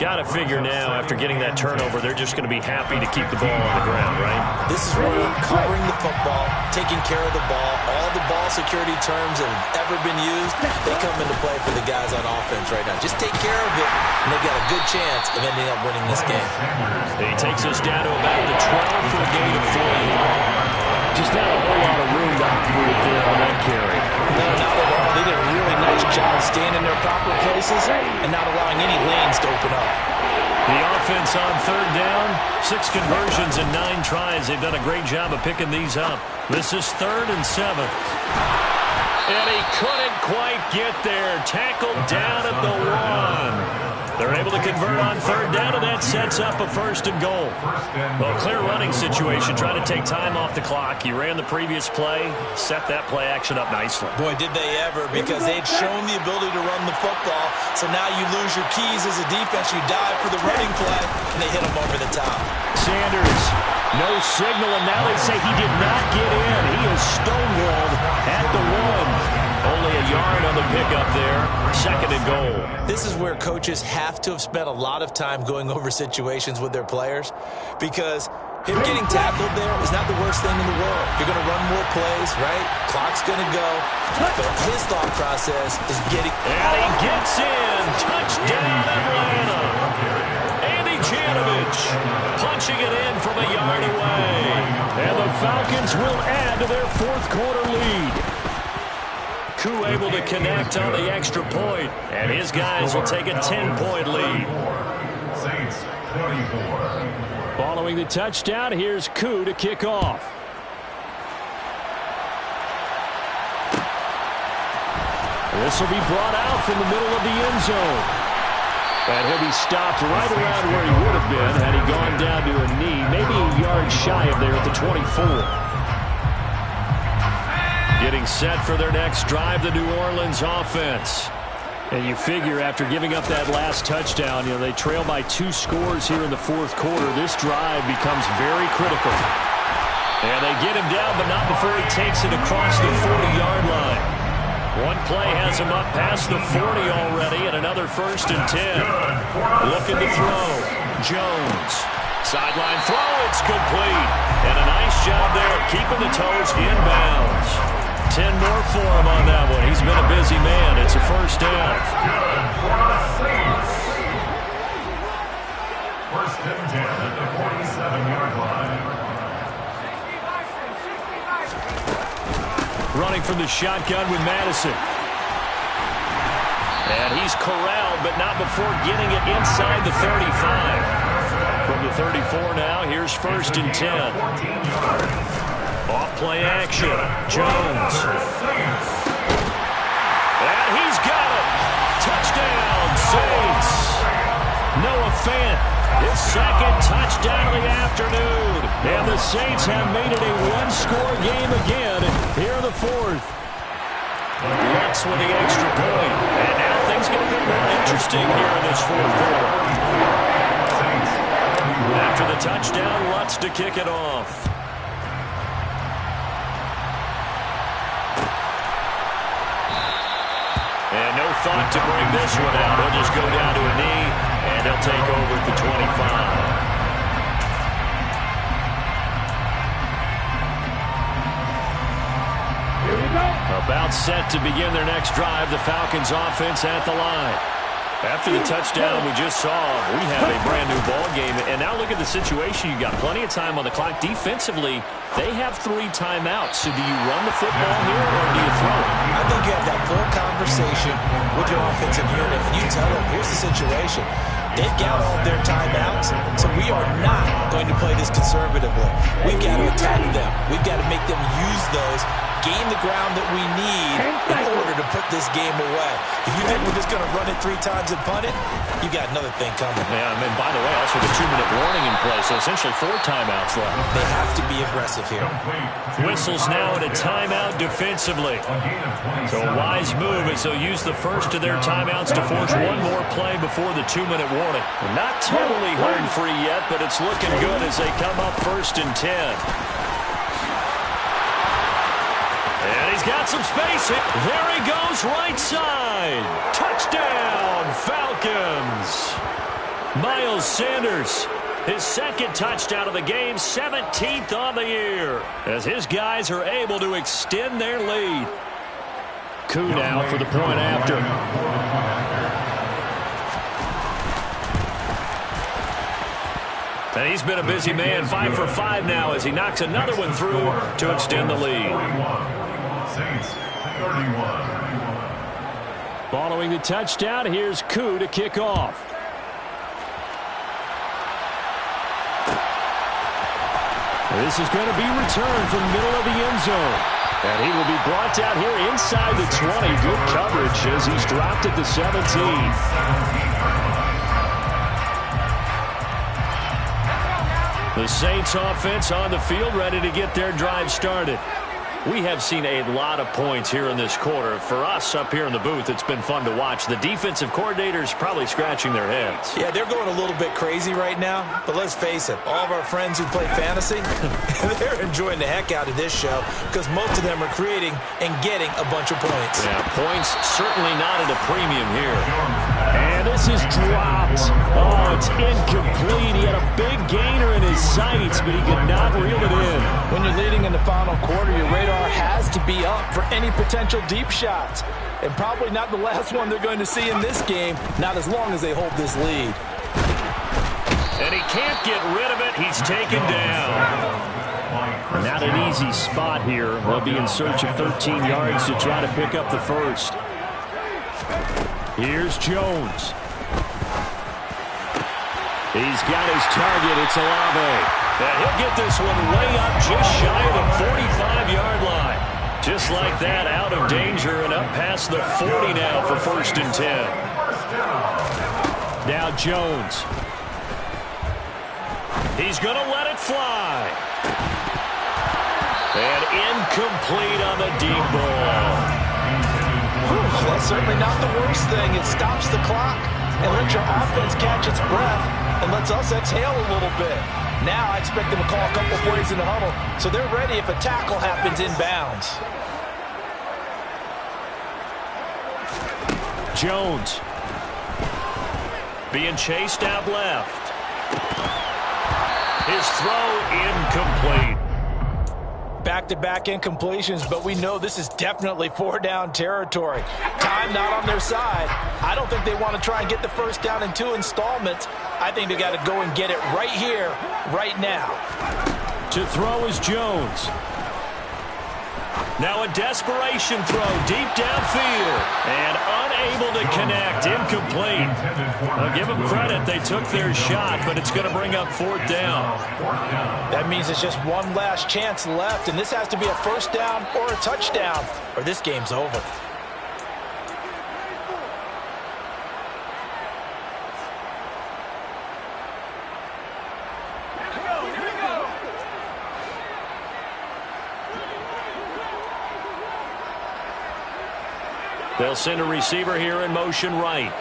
Got to figure now, after getting that turnover, they're just going to be happy to keep the ball on the ground, right? This is where covering the football, taking care of the ball, all the ball security terms that have ever been used, they come into play for the guys on offense right now. Just take care of it, and they've got a good chance of ending up winning this game. He takes us down to about the 12 for a gain of 4. Just not a whole lot of room to operate there on that carry. No, not at all. They did a really nice job staying in their proper places and not allowing any lanes to open up. The offense on 3rd down, 6 conversions and 9 tries. They've done a great job of picking these up. This is 3rd and 7. And he couldn't quite get there. Tackled down at the 1. They're able to convert on 3rd down, and that sets up a 1st and goal. Well, clear running situation, trying to take time off the clock. He ran the previous play, set that play action up nicely. Boy, did they ever, because they'd shown the ability to run the football. So now you lose your keys as a defense. You dive for the running play, and they hit him over the top. Sanders, no signal, and now they say he did not get in. He is stonewalled at the 1. Only a yard on the pickup there. 2nd and goal. This is where coaches have to have spent a lot of time going over situations with their players, because him getting tackled there is not the worst thing in the world. You're going to run more plays, right? Clock's going to go. But his thought process is getting... And he gets in. Touchdown, Atlanta. Andy Janovich punching it in from a yard away. And the Falcons will add to their 4th quarter lead. Koo able to connect on the extra point, and his guys will take a 10-point lead. Saints 24. Following the touchdown, here's Koo to kick off. This will be brought out from the middle of the end zone. And he'll be stopped right around where he would have been had he gone down to a knee, maybe a yard shy of there at the 24. Getting set for their next drive, the New Orleans offense. And you figure after giving up that last touchdown, they trail by 2 scores here in the 4th quarter. This drive becomes very critical. And they get him down, but not before he takes it across the 40-yard line. One play has him up past the 40 already, and another 1st and 10. Looking to throw. Jones. Sideline throw, it's complete. And a nice job there of keeping the toes inbounds. 10 more for him on that one. He's been a busy man. It's a 1st down. 1st and 10 at the 47-yard line. Running from the shotgun with Madison. And he's corralled, but not before getting it inside the 35. From the 34 now, here's 1st and 10. Off play action. Jones. And he's got it. Touchdown, Saints. Noah Fant, his 2nd touchdown of the afternoon. And the Saints have made it a one-score game again here in the 4th. Lutz with the extra point. And now things get a bit more interesting here in this 4th quarter. After the touchdown, Lutz to kick it off. And no thought to bring this one out. He'll just go down to a knee, and he'll take over at the 25. About set to begin their next drive, the Falcons offense at the line. After the touchdown we just saw, we have a brand-new ball game. And now look at the situation. You got plenty of time on the clock. Defensively, they have 3 timeouts. So do you run the football here or do you throw it? I think you have that full conversation with your offensive unit, and you tell them, here's the situation. They've got all their timeouts, so we are not going to play this conservatively. We've got to attack them. We've got to make them use those, gain the ground that we need in order to put this game away. If you think we're just going to run it 3 times and punt it, you got another thing coming. Yeah, and by the way, also the 2-minute warning in play, so essentially 4 timeouts left. They have to be aggressive here. Whistles now at a timeout defensively. So a wise move as they'll use the first of their timeouts to force one more play before the 2-minute warning. Not totally home free yet, but it's looking good as they come up 1st and 10. And he's got some space. There he goes, right side. Touchdown, Falcons. Miles Sanders, his 2nd touchdown of the game, 17th on the year, as his guys are able to extend their lead. Koo now for the point after. And he's been a busy man, 5 for 5 now as he knocks another one through to extend the lead. Following the touchdown, here's Koo to kick off. This is going to be returned from the middle of the end zone. And he will be brought down here inside the 20. Good coverage as he's dropped at the 17. The Saints offense on the field, ready to get their drive started. We have seen a lot of points here in this quarter. For us up here in the booth, it's been fun to watch. The defensive coordinators probably scratching their heads. Yeah, they're going a little bit crazy right now, but let's face it, all of our friends who play fantasy, they're enjoying the heck out of this show because most of them are creating and getting a bunch of points. Yeah, points certainly not at a premium here. And this is dropped. Oh, it's incomplete. He had a big gainer in his sights, but he could not reel it in. When you're leading in the final quarter, your radar has to be up for any potential deep shots. And probably not the last one they're going to see in this game, not as long as they hold this lead. And he can't get rid of it. He's taken down. Not an easy spot here. They'll be in search of 13 yards to try to pick up the first. Here's Jones. He's got his target. It's Olave. And he'll get this one way up just shy of the 45-yard line. Just like that, out of danger and up past the 40 now for 1st and 10. Now Jones. He's going to let it fly. And incomplete on the deep ball. That's certainly not the worst thing. It stops the clock and lets your offense catch its breath and lets us exhale a little bit. Now I expect them to call a couple plays in the huddle so they're ready if a tackle happens inbounds. Jones being chased out left. His throw incomplete. Back-to-back incompletions, but we know this is definitely 4-down territory. Time not on their side. I don't think they want to try and get the first down in 2 installments. I think they got to go and get it right here, right now. To throw is Jones. Now a desperation throw deep downfield. And unable to connect. Incomplete. I'll give them credit. They took their shot, but it's going to bring up 4th down. That means it's just one last chance left, and this has to be a 1st down or a touchdown, or this game's over. They'll send a receiver here in motion right.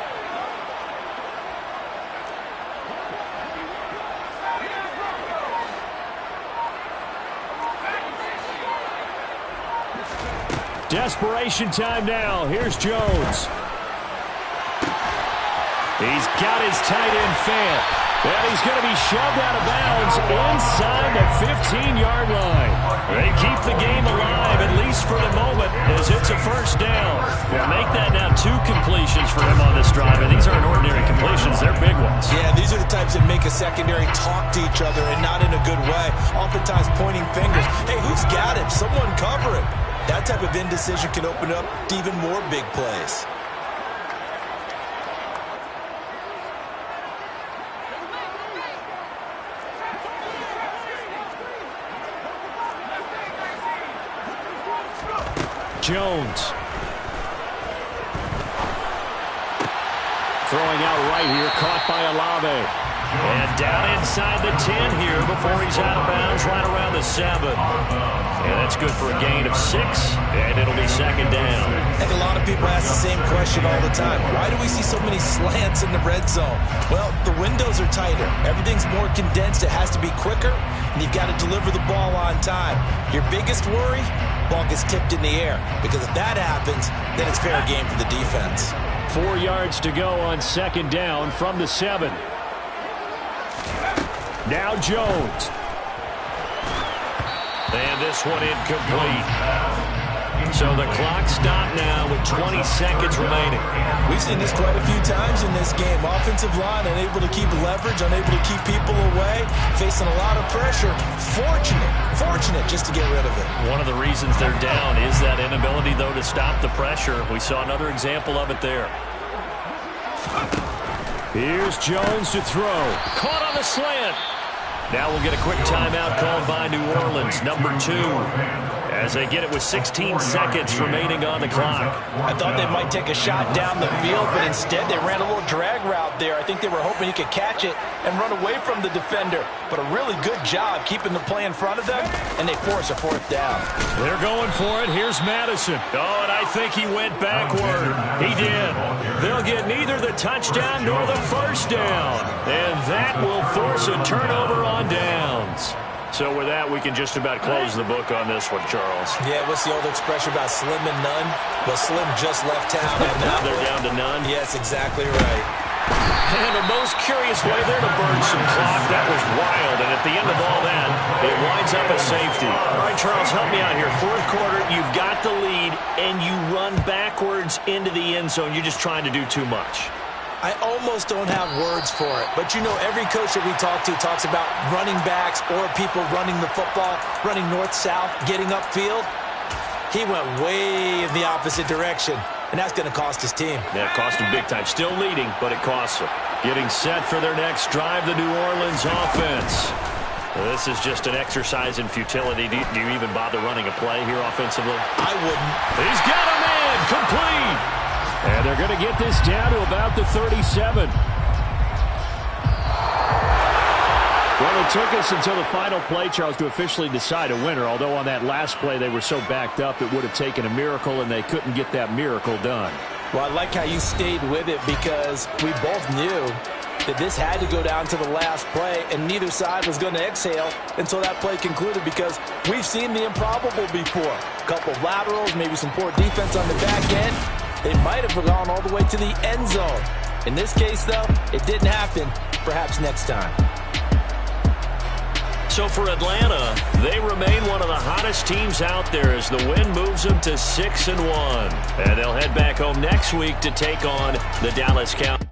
Desperation time now. Here's Jones. He's got his tight end fan. And he's going to be shoved out of bounds inside the 15-yard line. They keep the game alive, at least for the moment, as it's a 1st down. Well, make that now 2 completions for him on this drive, and these aren't ordinary completions. They're big ones. Yeah, these are the types that make a secondary talk to each other, and not in a good way. Oftentimes pointing fingers. Hey, who's got him? Someone cover him. That type of indecision can open up to even more big plays. Jones. Throwing out right here, caught by Olave. And down inside the 10 here before he's out of bounds, right around the 7. And that's good for a gain of 6, and it'll be 2nd down. I think a lot of people ask the same question all the time. Why do we see so many slants in the red zone? Well, the windows are tighter. Everything's more condensed. It has to be quicker, and you've got to deliver the ball on time. Your biggest worry? Ball gets tipped in the air, because if that happens, then it's fair game for the defense. 4 yards to go on 2nd down from the 7. Now Jones. And this one incomplete. So the clock stopped now with 20 seconds remaining. We've seen this quite a few times in this game. Offensive line unable to keep leverage, unable to keep people away, facing a lot of pressure. Fortunate just to get rid of it. One of the reasons they're down is that inability, though, to stop the pressure. We saw another example of it there. Here's Jones to throw. Caught on the slant. Now we'll get a quick timeout called by New Orleans, number 2, as they get it with 16 seconds remaining on the clock. I thought they might take a shot down the field, but instead they ran a little drag route there. I think they were hoping he could catch it and run away from the defender. But a really good job keeping the play in front of them, and they force a 4th down. They're going for it. Here's Madison. Oh, and I think he went backward. He did. They'll get neither the touchdown nor the 1st down. And that will force a turnover on downs. So with that, we can just about close the book on this one, Charles. Yeah, what's the old expression about slim and none? Well, Slim just left town. And now they're down to none. Yes, exactly right. And the most curious way there to burn some clock. That was wild. And at the end of all that, it winds up a safety. All right, Charles, help me out here. 4th quarter, you've got the lead, and you run backwards into the end zone. You're just trying to do too much. I almost don't have words for it. But, you know, every coach that we talk to talks about running backs or people running the football, running north-south, getting upfield. He went way in the opposite direction, and that's going to cost his team. Yeah, it cost him big time. Still leading, but it costs him. Getting set for their next drive, the New Orleans offense. Well, this is just an exercise in futility. Do you even bother running a play here offensively? I wouldn't. He's got a man, complete. And they're going to get this down to about the 37. Well, it took us until the final play, Charles, to officially decide a winner. Although on that last play they were so backed up, it would have taken a miracle, and they couldn't get that miracle done. Well, I like how you stayed with it, because we both knew that this had to go down to the last play, and neither side was going to exhale until that play concluded, because we've seen the improbable before. A couple of laterals, maybe some poor defense on the back end. They might have gone all the way to the end zone. In this case, though, it didn't happen. Perhaps next time. So for Atlanta, they remain one of the hottest teams out there as the win moves them to 6-1. And they'll head back home next week to take on the Dallas Cowboys.